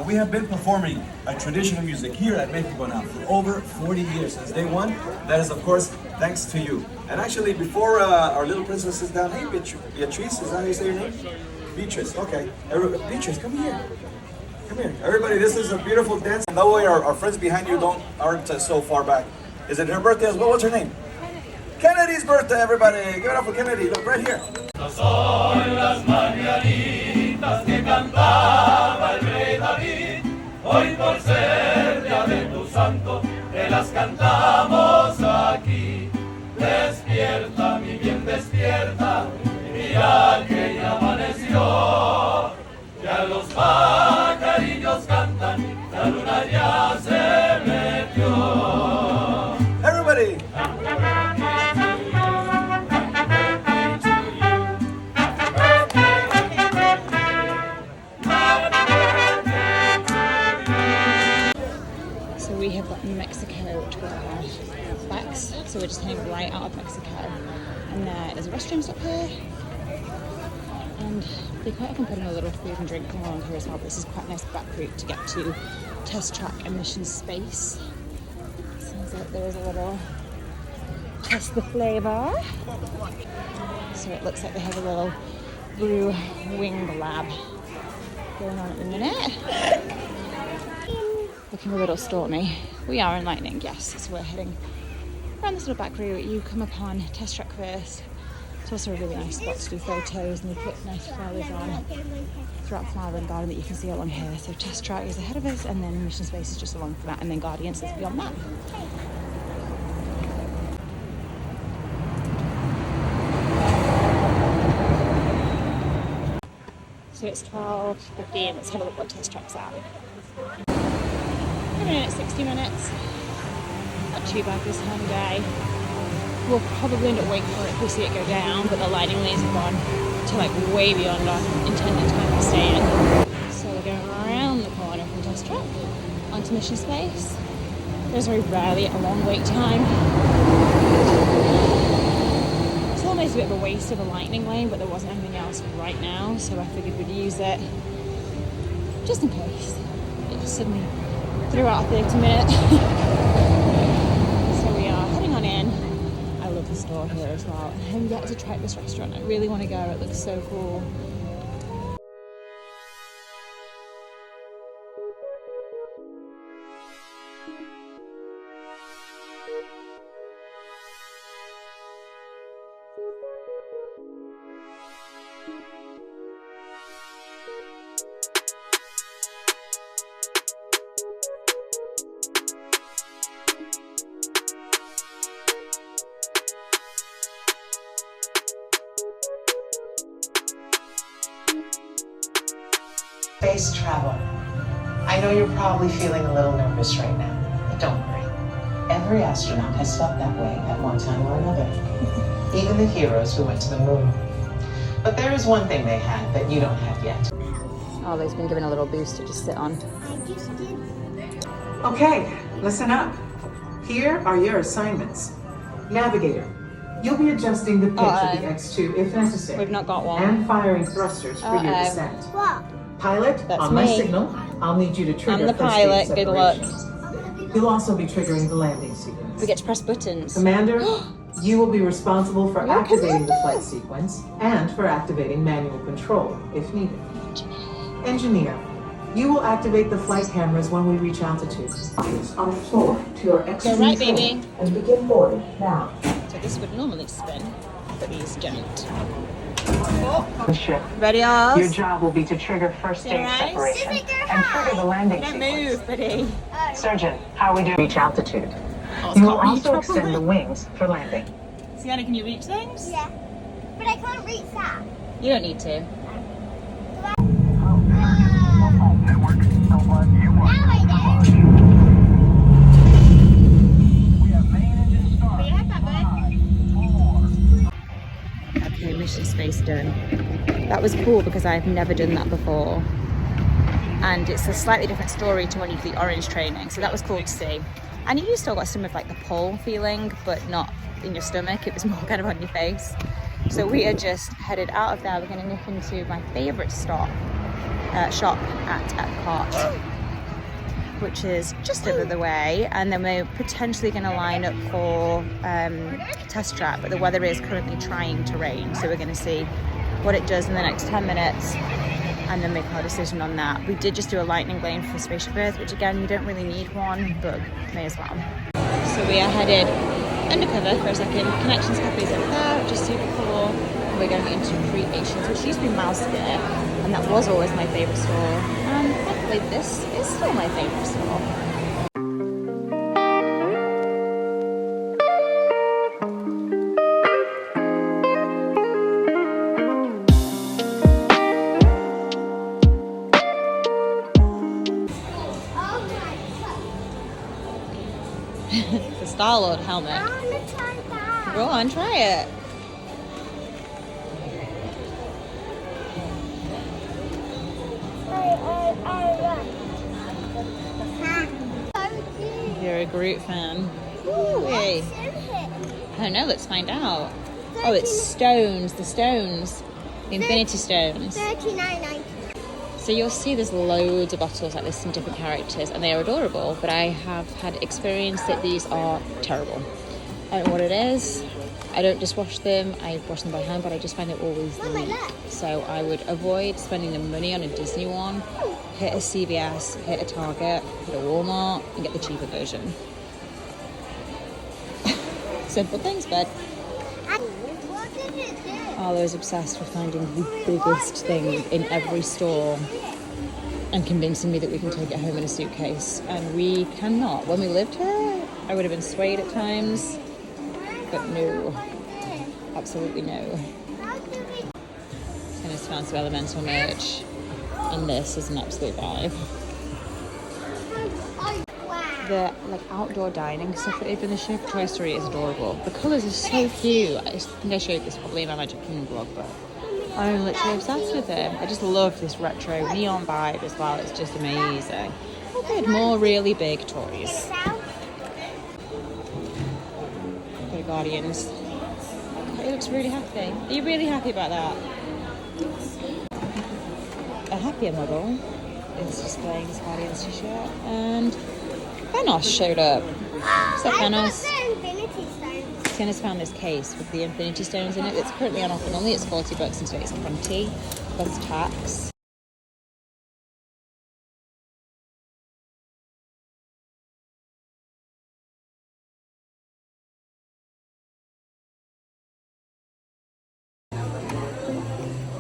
We have been performing traditional music here at Mexico now for over 40 years, since day one. That is, of course, thanks to you. And actually, before our little princess is down, hey, Beatrice, is that how you say your name? Beatrice, okay. Beatrice, come here. Come here. Everybody, this is a beautiful dance. That way our friends behind you aren't so far back. Is it her birthday as well? What's her name? Kennedy's birthday, everybody. Give it up for Kennedy. Look right here. Son las mañanitas que cantaba el rey David. Hoy por ser día de tu santo, te las cantamos aquí. Despierta, mi bien, despierta. Mira que ya amaneció. Ya los pajarillos cantan, la luna ya se metió. Everybody. So we have got Mexico to our backs, so we're just heading right out of Mexico. And there is a restroom up here. And they quite often put in a little food and drink along here as well. This is quite a nice back route to get to Test Track and Mission Space. Sounds like there is a little test the flavour. So it looks like they have a little brew wing lab going on at the minute. Looking a little stormy. We are in lightning, yes. So we're heading around this little back route. You come upon Test Track first. It's also a really nice spot to do photos, and they put nice flowers on throughout Flower and Garden that you can see along here. So Test Track is ahead of us, and then Mission Space is just along for that, and then Guardians is beyond that. So it's 12:15. Let's have a look what Test Track's at. Coming in at 60 minutes. Not too bad this time of day. We'll probably end up waiting for it if we see it go down, but the lightning lanes have gone to like way beyond our intended time to stay in. So we're going around the corner from Test Track onto Mission Space. There's very rarely a long wait time. So found it's a bit of a waste of a lightning lane, but there wasn't anything else right now, so I figured we'd use it just in case. It just suddenly threw out a 30-minute. So we are heading on in. I love the store here as well. I haven't yet to try this restaurant. I really want to go. It looks so cool. Space travel. I know you're probably feeling a little nervous right now, but don't worry. Every astronaut has felt that way at one time or another. Even the heroes who went to the moon. But there is one thing they had that you don't have yet. Ollie's been given a little boost to just sit on. I just did. Okay, listen up. Here are your assignments. Navigator, you'll be adjusting the pitch of the X2 if necessary. We've not got one. And firing thrusters for your descent. What? Pilot, That's on my me. signal, I'll need you to trigger I'm the first aid pilot, good luck. separation. You'll also be triggering the landing sequence. We get to press buttons. Commander, you will be responsible for activating the flight sequence and for activating manual control if needed. Engineer, you will activate the flight cameras when we reach altitude. On the floor to your X2 Go right, baby. And begin boarding now. So this would normally spin, but these don't. Ship. Ready, Oz? Your job will be to trigger first aid Right. separation and trigger the landing Don't sequence. move, buddy. Surgeon, how are we doing? Reach altitude. Oz You will can't reach also extend properly. the wings for landing. Sienna, can you reach things? Yeah. But I can't reach that. You don't need to. Okay, mission space done. That was cool because I've never done that before. And it's a slightly different story to when you do the orange training, so that was cool to see. And you still got some of like the pull feeling, but not in your stomach, it was more kind of on your face. So we are just headed out of there. We're going to nip into my favourite shop at EPCOT, which is just over the way, and then we're potentially going to line up for test track, but the weather is currently trying to rain, so we're going to see what it does in the next 10 minutes and then make our decision on that. We did just do a lightning lane for Spaceship Earth, which again, you don't really need one, but may as well. So we are headed undercover for a second. Connections Cafe is over there, which is super cool. And we're going into Creations, which used to be Mouse Gear, and that was always my favourite store. And thankfully this is still my favourite store. The Star-Lord helmet. I want to try that. Go on, try it. You're a Groot fan. Wait. I don't know, let's find out. Oh, it's stones, the stones. The Infinity Stones. $39.90. So you'll see there's loads of bottles like this from different characters, and they are adorable, but I have had experience that these are terrible. I don't know what it is. I don't just wash them, I wash them by hand, but I just find they always leak. So I would avoid spending the money on a Disney one. Hit a CVS, hit a Target, hit a Walmart, and get the cheaper version. Simple things, bud. What did it do? Arlo's obsessed with finding the biggest thing in every store and convincing me that we can take it home in a suitcase, and we cannot. When we lived here, I would have been swayed at times, but no, absolutely no. It's going to found some elemental merch, and this is an absolute vibe. The like outdoor dining stuff that they've done this year for Toy Story is adorable. The colours are so cute. I think I showed this probably in my Magic Kingdom vlog, but I'm literally obsessed with it. I just love this retro neon vibe as well. It's just amazing. Oh good, more really big toys. Go Guardians. He looks really happy. Are you really happy about that? A happier model is displaying his Guardians t-shirt, and Thanos showed up. What's up, Thanos? I got the Infinity Stones. Tiana's found this case with the Infinity Stones in it. It's currently on offer. Normally it's $40 and today it's 20 plus tax.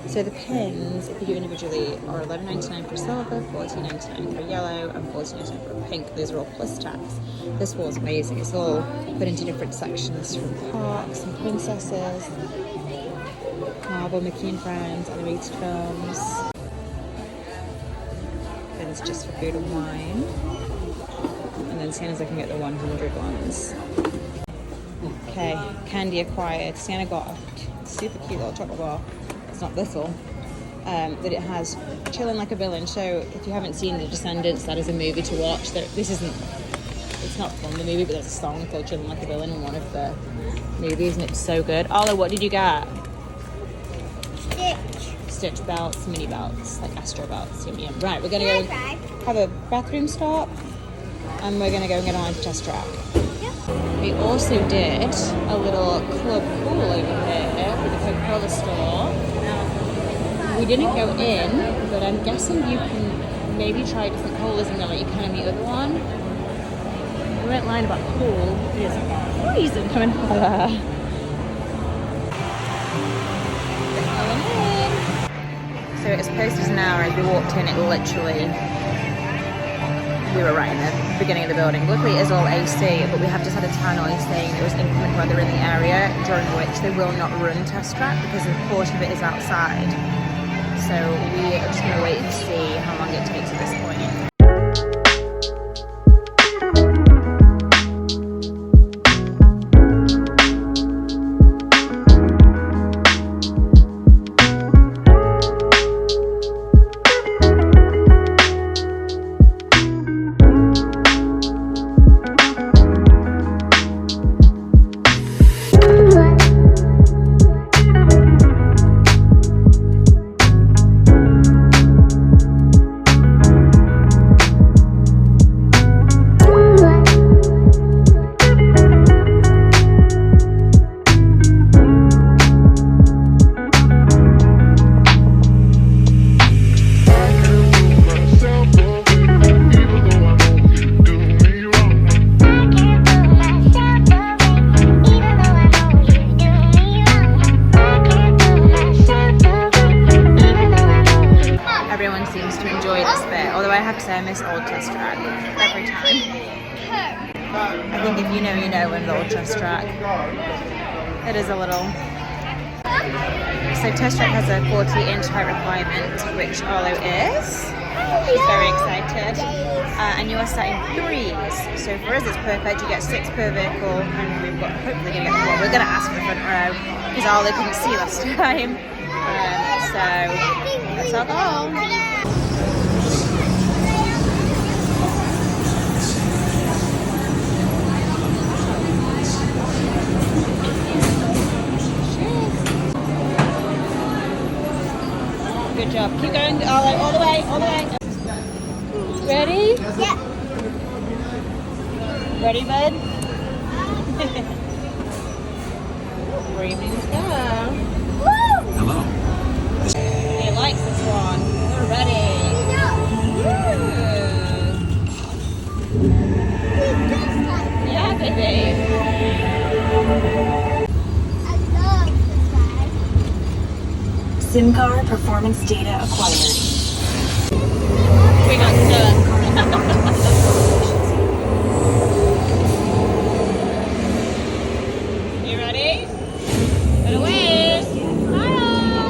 So the pins, if you do individually, are $11.99 for silver, $14.99 for yellow, and $14.99 for pink. Those are all plus tax. This wall's amazing. It's all put into different sections from parks and princesses, Marvel, Mickey and Friends, animated films. Pins just for food and wine. And then Sienna's looking at the 100 ones. Okay, candy acquired. Sienna got a super cute little chocolate bar. It's not little, that it has Chillin' Like a Villain. So if you haven't seen The Descendants, that is a movie to watch. It's not from the movie, but there's a song called Chillin' Like a Villain in one of the movies, and it's so good. Ola, what did you get? Stitch belts, mini belts, like Astro belts. Yum yum. Right, we're gonna go have a bathroom stop, and we're gonna go and get on a test track. We also did a little club pool over here with the Coca-Cola store. We didn't go in, but I'm guessing you can maybe try different colas in there like you can in the other one. We went lying about the pool. There's freezing coming out of there. Going in. So it's posted as an hour. As we walked in, it literally, we were right in the beginning of the building. Luckily it is all AC, but we have just had a tannoy saying it was inclement weather in the area, during which they will not run test track because a portion of it is outside. So we are just going to wait and see how long it takes at this point. I miss Old Test Track every time. I think if you know, you know in the Old Test Track. It is a little... So Test Track has a 40-inch height requirement, which Arlo is. She's very excited. And you are sat in 3s. So for us it's perfect. You get 6 per vehicle, and we've got hopefully going to get the one. We're going to ask for the front row because Arlo couldn't see last time. So that's our goal. Good job. Keep going all the way, all the way. Ready? Yeah. Ready, bud? Breathing down. Woo! Hello. He likes this one. We're ready. Yeah, baby. SIM card performance data acquired. We got stuck. You ready? Put away. Smile.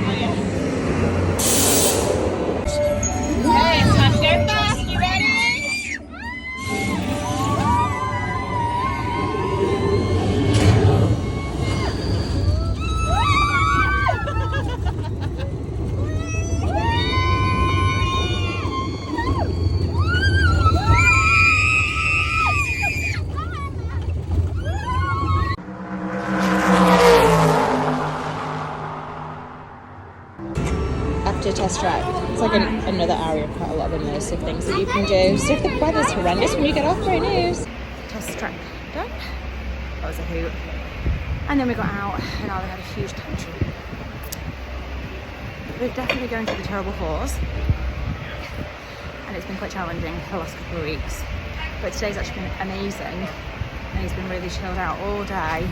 Oh yeah. Okay, it's time to go fast. You ready? to test track. It's like another area of quite a lot of immersive things that you can do. So if the weather's horrendous when you get off, great news. Test track done. That was a hoot. And then we got out and Arlen had a huge tantrum. We're definitely going through the terrible pause. And it's been quite challenging the last couple of weeks. But today's actually been amazing. And he's been really chilled out all day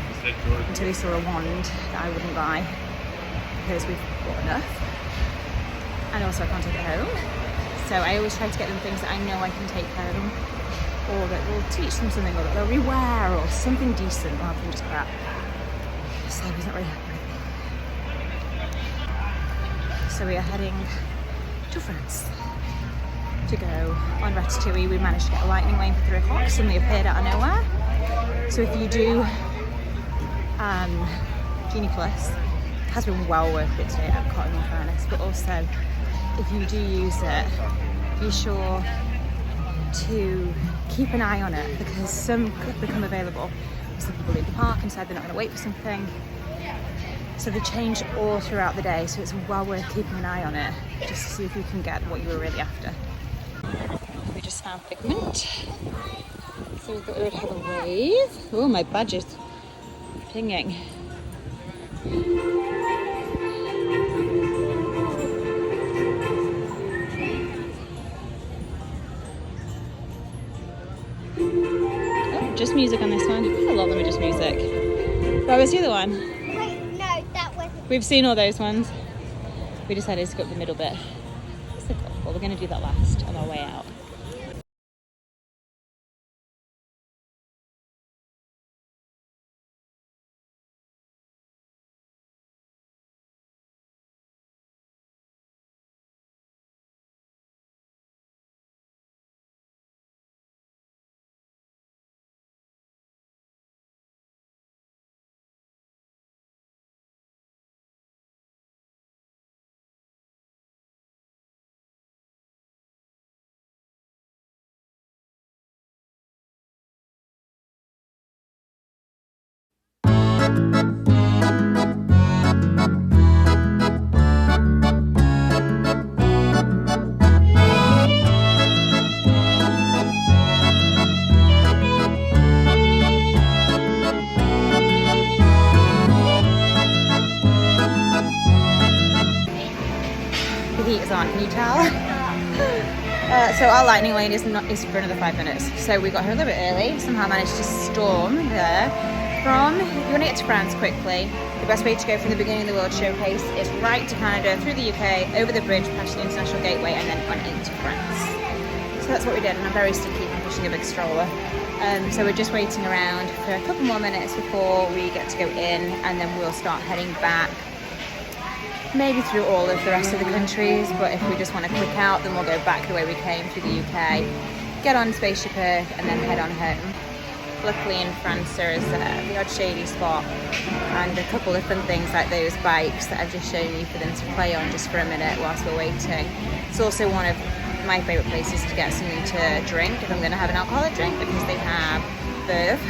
until he saw a wand that I wouldn't buy because we've bought enough. And also I can't take it home. So I always try to get them things that I know I can take home or that will teach them something or that they'll rewear or something decent rather than just crap. So he's not really happy with me. So we are heading to France to go on Ratatouille. We managed to get a lightning lane for 3 o'clock, suddenly appeared out of nowhere. So if you do Genie Plus, it has been well worth it today at EPCOT in all fairness, but also if you do use it, be sure to keep an eye on it because some could become available. Some people leave the park and decide they're not going to wait for something. So they change all throughout the day, so it's well worth keeping an eye on it just to see if you can get what you were really after. We just found Figment. So we thought we would have a wave. Oh, my badge is pinging. Oh, just music on this one. A lot of them are just music. Where was the other one? Wait, no, that wasn't. We've seen all those ones. We decided to go up the middle bit. Well, we're going to do that last on our way out. Heat is on, can you tell? So our lightning lane is for another 5 minutes. So we got here a little bit early, somehow managed to storm there. If you want to get to France quickly, the best way to go from the beginning of the World Showcase is right to Canada, through the UK, over the bridge, past the International Gateway, and then on into France. So that's what we did, and I'm very sticky from pushing a big stroller. So we're just waiting around for a couple more minutes before we get to go in, and then we'll start heading back. Maybe through all of the rest of the countries, but if we just want a quick out, then we'll go back the way we came through the UK, get on Spaceship Earth, and then head on home. Luckily in France there is the odd shady spot and a couple of fun things like those bikes that I've just shown you for them to play on just for a minute whilst we're waiting. It's also one of my favourite places to get something to drink if I'm going to have an alcoholic drink because they have Verve.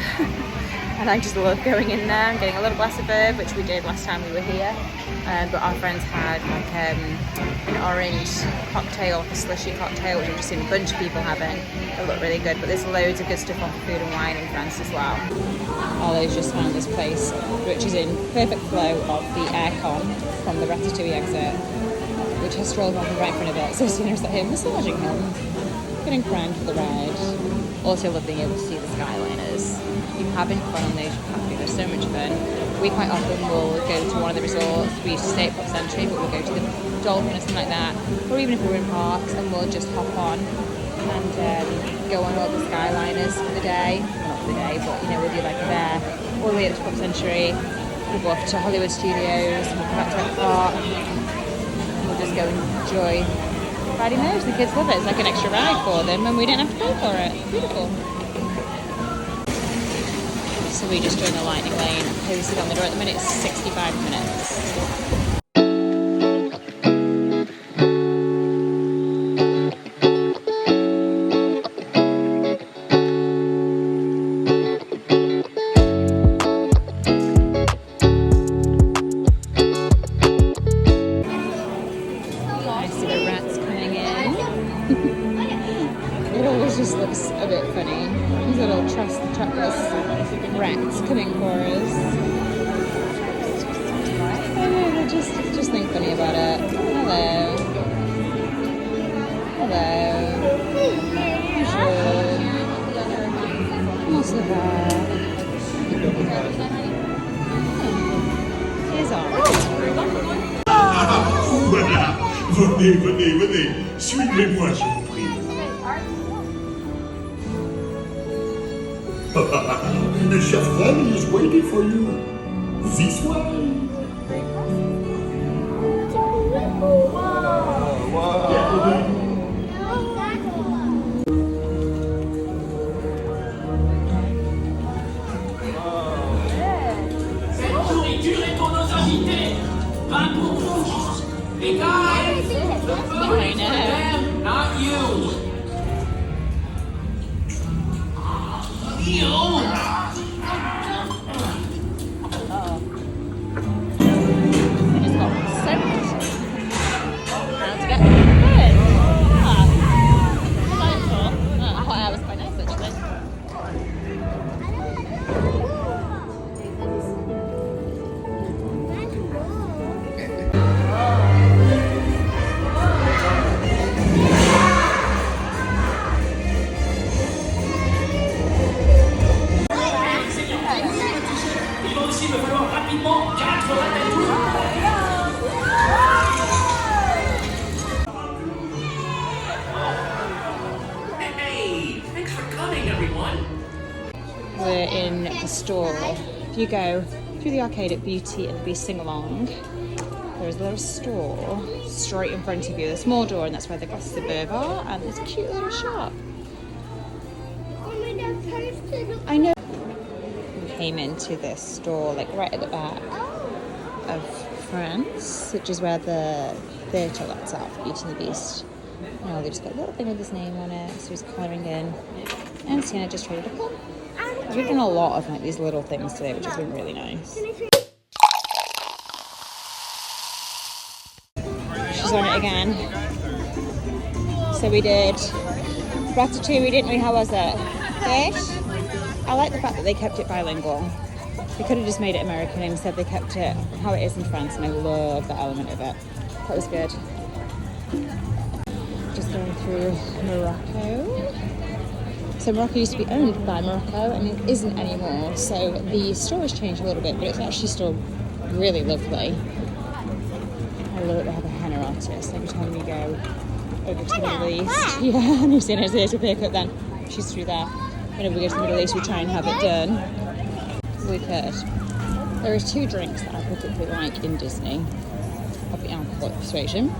And I just love going in there and getting a little glass of Verve, which we did last time we were here. But our friends had like an orange cocktail, like a slushy cocktail, which I've just seen a bunch of people having. It looked really good, but there's loads of good stuff on food and wine in France as well. Ollie's just found this place, which is in perfect flow of the aircon from the Ratatouille exit, which has strolled on right in front of it. So as soon as I hear massaging him, getting primed for the ride. Also love being able to see the skyliners. If you haven't gone on those, you have to. They're so much fun. We quite often will go to one of the resorts. We used to stay at Pop Century, but we'll go to the Dolphin or something like that. Or even if we're in parks, and we'll just hop on and go on all the skyliners for the day. Well, not for the day, but you know, we'll do like there, all the way up to Pop Century. We'll go off to Hollywood Studios, and we'll come back to EPCOT. We'll just go and enjoy riding those. The kids love it. It's like an extra ride for them, and we don't have to pay for it. Beautiful. So we just joined the lightning lane, posted on the door. At the minute it's 65 minutes. Just think funny about it. Hello. Hello. Bonjour. Comment ça va? Here's ours. Voilà. Venez, venez, venez. Suivez-moi, je vous prie. Chef Fanny is waiting for you. This way. Cette nourriture est pour nos invités. Pas pour vous. Les gars, the food is for them, not you. You. Il va aussi me falloir rapidement 4 ratatouilles. Hey, thanks for coming, everyone. We're in the store. If you go through the arcade at Beauty and the Beast sing-along, there's a little store straight in front of you. There's a small door and that's where the glasses of Verve are, and there's a cute little shop. I know. We came into this store like right at the back of France, which is where the theatre lets out for Beauty and the Beast. Oh, they just got a little thing with his name on it, so he's colouring in. And Sienna just traded a plum. We've done a lot of like these little things today, which has been really nice. She's on it again. So we did ratatouille, didn't we? How was it? Fish? I like the fact that they kept it bilingual. They could have just made it American, and instead they kept it how it is in France, and I love that element of it. That was good. Just going through Morocco. So Morocco used to be owned by Morocco and it isn't anymore. So the store has changed a little bit, but it's actually still really lovely. I love it. They have a henna artist every time we go over to the Middle East. Yeah, and you've seen her here to pick up then. She's through there. Whenever we go to the Middle East, we try and have it done. We've heard. There are 2 drinks that I particularly like in Disney of the alcohol persuasion.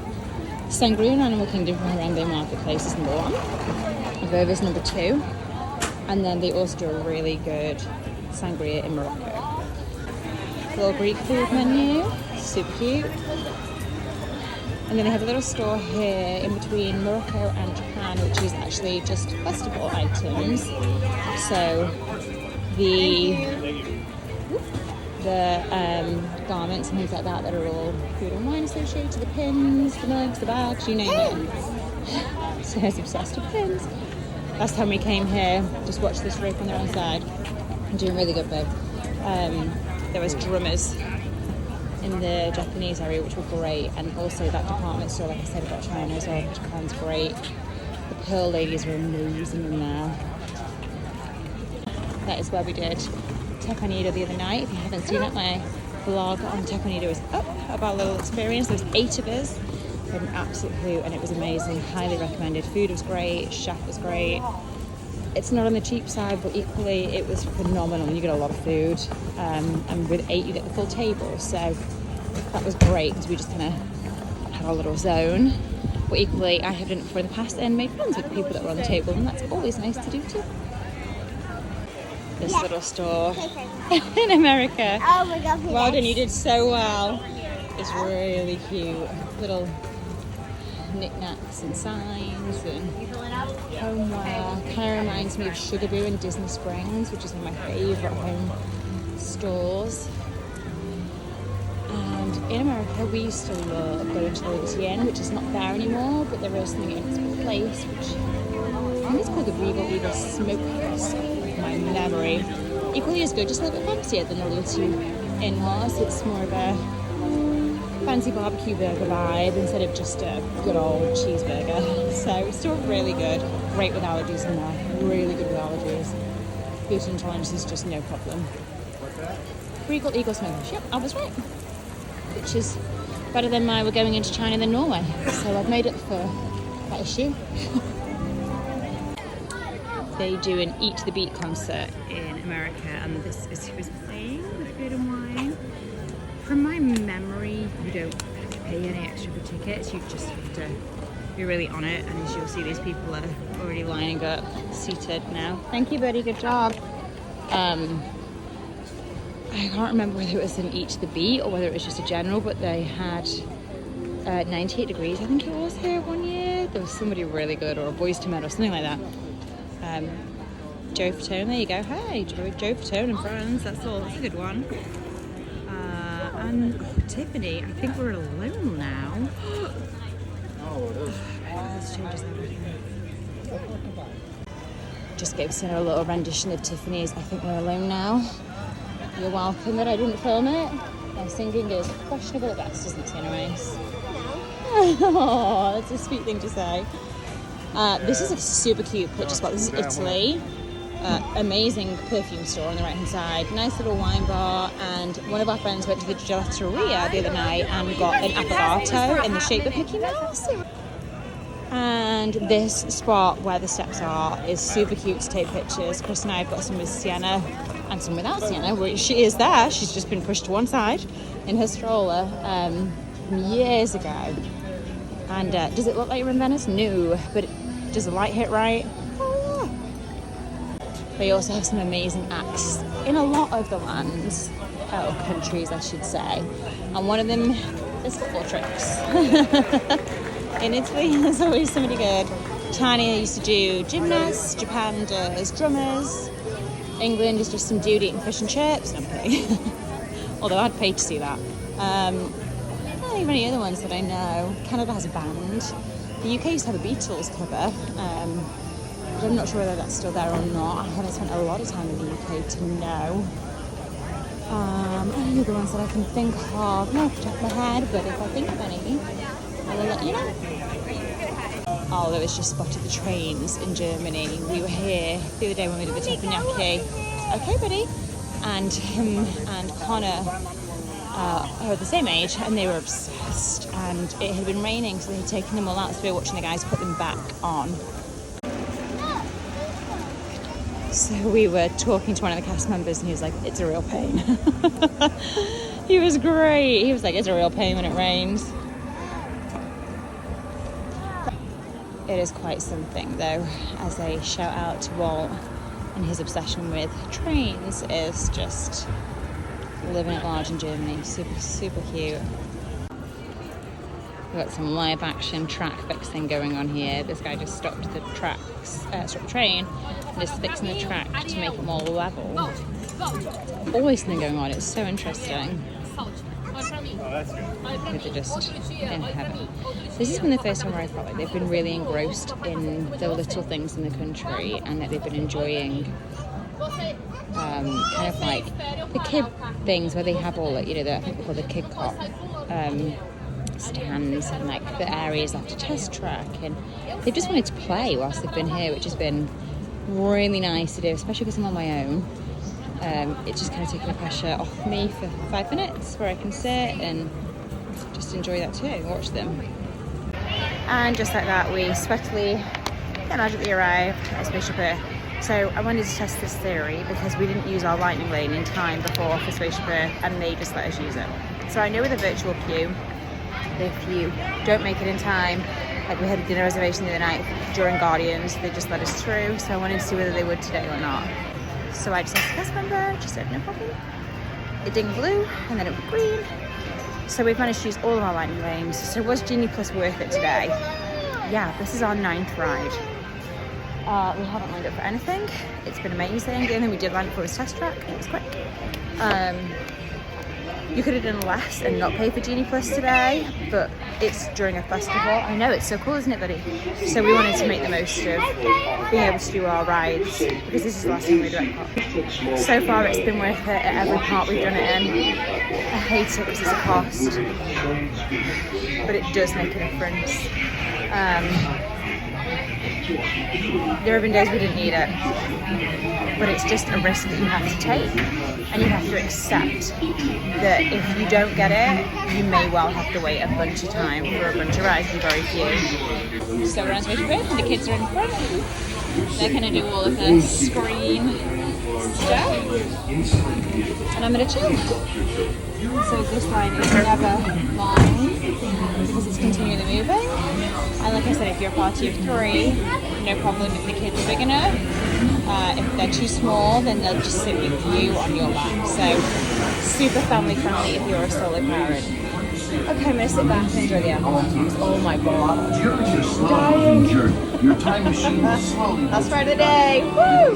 Sangria and Animal Kingdom from Harambe Marketplace is number 1. Verve is number 2. And then they also do a really good sangria in Morocco. Little Greek food menu, super cute. And then they have a little store here in between Morocco and Japan, which is actually just festival items. So the garments and things like that are all food and wine associated, the pins, the mugs, the bags, you name it. So he's obsessed with pins. Last time we came here, just watched this rope on their own side. I'm doing really good though. There was drummers in the Japanese area, which were great, and also that department store, like I said about China as well. Japan's great. The pearl ladies were amazing in there. That is where we did Taekwondo the other night. If you haven't seen it, my vlog on Taekwondo is up about a little experience. There was 8 of us. We had an absolute hoot and it was amazing. Highly recommended. Food was great, chef was great. It's not on the cheap side, but equally it was phenomenal. You get a lot of food, and with 8 you get the full table, so that was great because we just kind of had our little zone. But equally, I have done it before in the past and made friends with the people that were on the table, and that's always nice to do too. This little store in America. Oh my god, well done, you did so well. It's really cute. Little knickknacks and signs and homeware. Kind of reminds me of Sugaboo in Disney Springs, which is one of my favourite home stores. And in America, we used to love going to the Liberty Inn, which is not there anymore, but there is something in its place, which I think it's called the Regal Eagle Smokehouse, from my memory. Equally as good, just a little bit fancier than the Liberty Inn was. It's more of a fancy barbecue burger vibe instead of just a good old cheeseburger. So it's still really good. Great with allergies in there. Really good with allergies. Gluten intolerance is just no problem. Regal Eagle Smokehouse. Yep, I was right. Which is better than my we're going into China than Norway. So I've made it for that issue. They do an Eat the Beat concert in America, and this is who is playing with food and wine. From my memory, you don't have to pay any extra for tickets. You just have to be really on it. And as you'll see, these people are already lining up, seated now. Thank you, buddy. Good job. I can't remember whether it was an Eat the Beat or whether it was just a general, but they had 98 degrees, I think it was, here one year. There was somebody really good, or a Boys to Men or something like that. Joe Fatone, there you go. Hey, Joe Fatone and friends. That's all. That's a good one. And Tiffany, I think we're alone now. Oh, it is. This changes everything. Just gave Sarah a little rendition of Tiffany's I Think We're Alone Now. You're welcome that I didn't film it. My singing is questionable at best, isn't it, Sienna Race? Oh, that's a sweet thing to say. This is a super cute picture spot. This is Italy. Amazing perfume store on the right hand side. Nice little wine bar. And one of our friends went to the gelateria the other night and got an affogato in the shape of Mickey Mouse. And this spot where the steps are is super cute to take pictures. Chris and I have got some with Sienna and some without Sienna. She is there. She's just been pushed to one side in her stroller years ago. And does it look like you're in Venice? No, but does the light hit right? Oh, yeah. They also have some amazing acts in a lot of the lands, or countries I should say. And one of them is football tricks. In Italy, there's always somebody good. China used to do gymnasts, Japan does drummers, England is just some dude eating fish and chips. I'm kidding. Although I'd pay to see that. I don't think of any other ones that I know. Canada has a band. The UK used to have a Beatles cover, but I'm not sure whether that's still there or not. I haven't spent a lot of time in the UK to know. Any other ones that I can think of? Not off the top of my head, but if I think of any, I will let you know. Oh, there was just spotted the trains in Germany. We were here the other day when we did the teppanyaki. Okay, buddy. And him and Connor are the same age, and they were obsessed. And it had been raining, so they had taken them all out. So we were watching the guys put them back on. So we were talking to one of the cast members, and he was like, "It's a real pain." He was great. He was like, "It's a real pain when it rains." It is quite something, though, as a shout out to Walt, and his obsession with trains is just living at large in Germany. Super, super cute. We've got some live action track fixing going on here. This guy just stopped the train and is fixing the track to make it more level. Always something going on. It's so interesting. Oh, that's good. They're just in heaven. This has been the first time where I felt like they've been really engrossed in the little things in the country, and that they've been enjoying kind of like the kid things where they have all, like, you know, I think they call the EPCOT stands and like the areas after test track, and they've just wanted to play whilst they've been here, which has been really nice to do, especially because I'm on my own. It's just kind of taking the pressure off me for 5 minutes where I can sit and just enjoy that too, watch them. And just like that, we sweatily magically arrived at Spaceship Earth. So I wanted to test this theory because we didn't use our lightning lane in time before for Spaceship Earth, and they just let us use it. So I know with a virtual queue, if you don't make it in time, like we had a dinner reservation the other night during Guardians, they just let us through. So I wanted to see whether they would today or not. So I just asked the cast member, she said no problem. It dinged blue and then it went green. So we've managed to use all of our lightning lanes. So was Genie Plus worth it today? Yeah, this is our 9th ride. We haven't lined up for anything. It's been amazing. The only thing we did line up for was test track. It was quick. You could have done less and not pay for Genie Plus today, but it's during a festival. I know, it's so cool, isn't it, buddy? So we wanted to make the most of being able to do our rides, because this is the last time we do EPCOT. So far it's been worth it at every part we've done it in. I hate it because it's a cost, but it does make a difference. There have been days we didn't need it, but it's just a risk that you have to take, and you have to accept that if you don't get it, you may well have to wait a bunch of time for a bunch of rides and very few. So we're on Space Bridge, and the kids are in front. They're going to do all of the screen stuff, and I'm going to chill. So this line is never long because it's continually moving. And like I said, if you're a party of 3, no problem if the kids are big enough. If they're too small, then they'll just sit with you on your lap. So super family friendly if you're a solo parent. Okay, I'm gonna sit back and enjoy the apple. Oh my god. During your sliding journey, your time machine will slowly. Last ride of the day. Woo!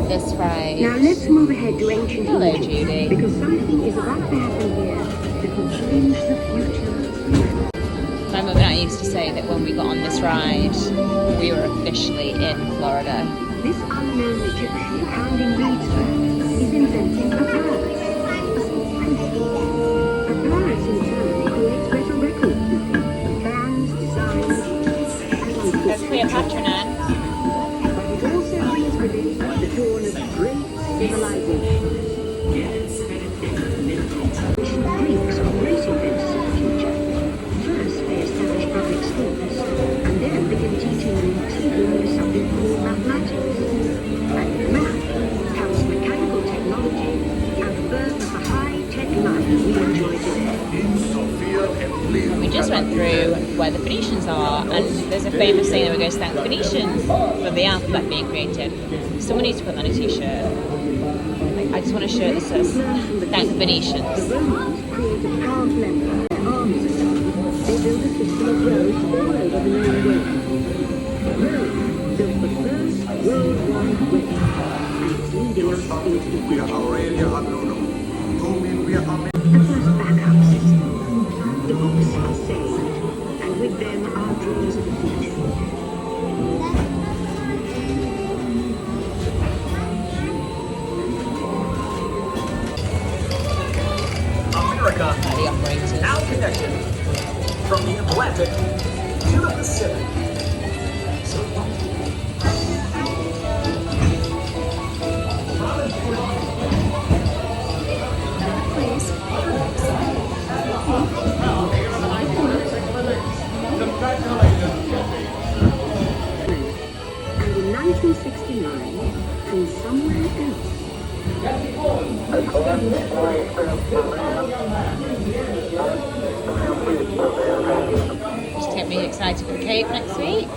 This ride. Now let's move ahead to ancient Hello, Egypt, Judy. because something is about to happen here that will change the future. My mum and I used to say that when we got on this ride, we were officially in Florida. This unknown Egyptian pounding reeds is inventing a bird. Appearance in turn creates better records, plans, designs, That's Cleopatra, Nan. but it also brings with it the dawn of great civilization. Ancient Greeks were great inventors of the future. First, they established public schools, and then began teaching them a subject called mathematics. And with math comes mechanical technology and the birth of the high-tech life we enjoy today. We just went through where the Phoenicians are, and there's a famous saying that we go to thank the Phoenicians for the alphabet being created. Someone needs to put that on a t-shirt. I just want a shirt that says thank the Phoenicians. The Romans created powerful empire, their armies and they built a system of roads all over the known world. Rome built the first worldwide web, and it's leading us into the future. The first backup system. The books are saved, and with them our dreams of the future. America, now connected from the Atlantic to the Pacific. And in 1969, from somewhere else, Just get me excited for the Cape next week.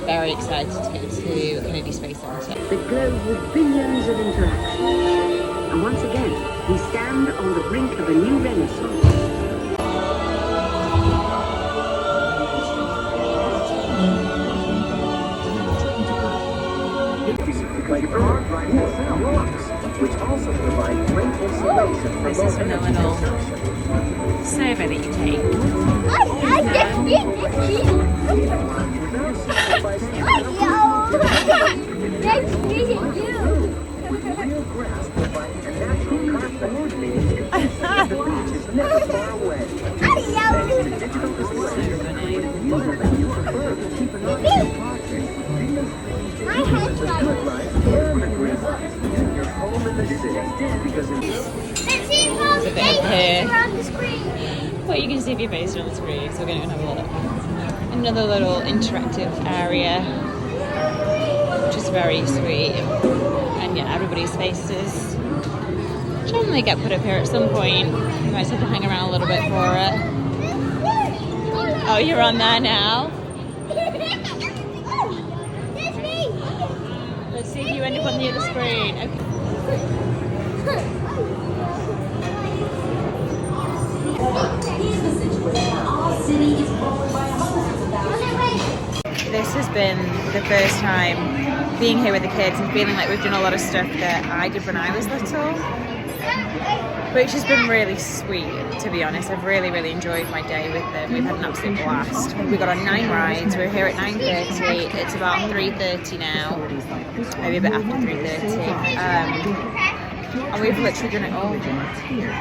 Very excited to go to Kennedy Space Center. the globe with billions of interactions. And once again, we stand on the brink of a new renaissance. Like hard drives and blocks, which also provide great insulation for This is phenomenal. Survey that you take. Nice meeting you. real grasp of finding a natural car coordinating the beach is never far away. Thanks to digital display, environment you prefer to keep an eye on your project. My head's The good life and the great life. You're home in the city because Let's see how the here. on the screen. Well, you can see if you're based on the screen, so we're going to have a look. Another little interactive area, which is very sweet. And yeah, everybody's faces generally get put up here at some point. You might have to hang around a little bit for it. Oh, you're on there now? Let's see if you end up on the other screen. Okay. This has been the first time being here with the kids and feeling like we've done a lot of stuff that I did when I was little. which has been really sweet, to be honest. I've really, really enjoyed my day with them. We've had an absolute blast. We got on 9 rides. We're here at 9:30. It's about 3:30 now, maybe a bit after 3:30. And we've literally done it all.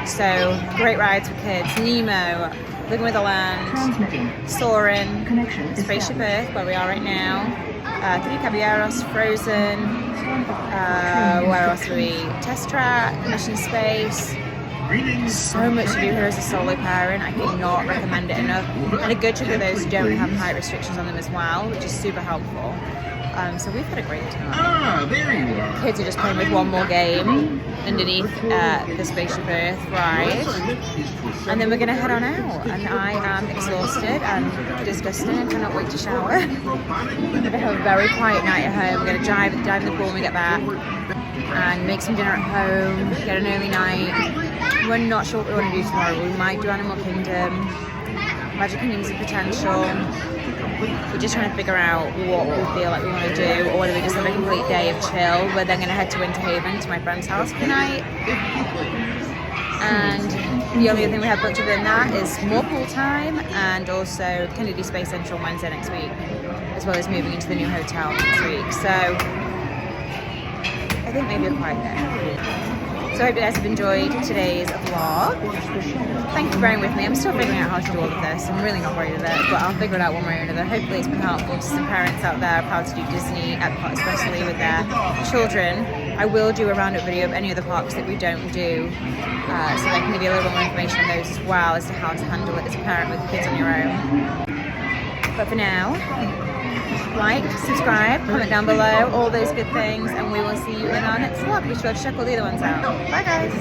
So, great rides for kids. Nemo, Living with the Land, Soarin', Spaceship Earth, where we are right now, Three Caballeros, Frozen, where else are we? Test Track, Mission Space. So much to do here as a solo parent. I cannot recommend it enough. And a good chunk of those don't have height restrictions on them as well, which is super helpful. So we've had a great time. Ah, there you are. Kids are just playing with one more game underneath the Spaceship Earth ride. And then we're going to head on out. And I am exhausted and disgusted and cannot wait to shower. We're going to have a very quiet night at home. We're going to dive in the pool when we get back. And make some dinner at home. Get an early night. We're not sure what we want to do tomorrow. We might do Animal Kingdom. Magic Kingdom's a potential. We're just trying to figure out what we feel like we want to do, or whether we just have a complete day of chill. We're then going to head to Winter Haven to my friend's house for the night. And the only other thing we have booked other than that is more pool time, and also Kennedy Space Central on Wednesday next week, as well as moving into the new hotel next week. So I think maybe a quiet day. So I hope you guys have enjoyed today's vlog. Thank you for bearing with me. I'm still figuring out how to do all of this. I'm really not great at it, but I'll figure it out one way or another. Hopefully it's been helpful to some parents out there of how to do Disney, EPCOT especially, with their children. I will do a roundup video of any other parks that we don't do, so I can give you a little bit more information on those as well as to how to handle it as a parent with kids on your own. But for now, like, subscribe, comment down below, all those good things, and we will see you in our next vlog. Be sure to check all the other ones out. Bye guys!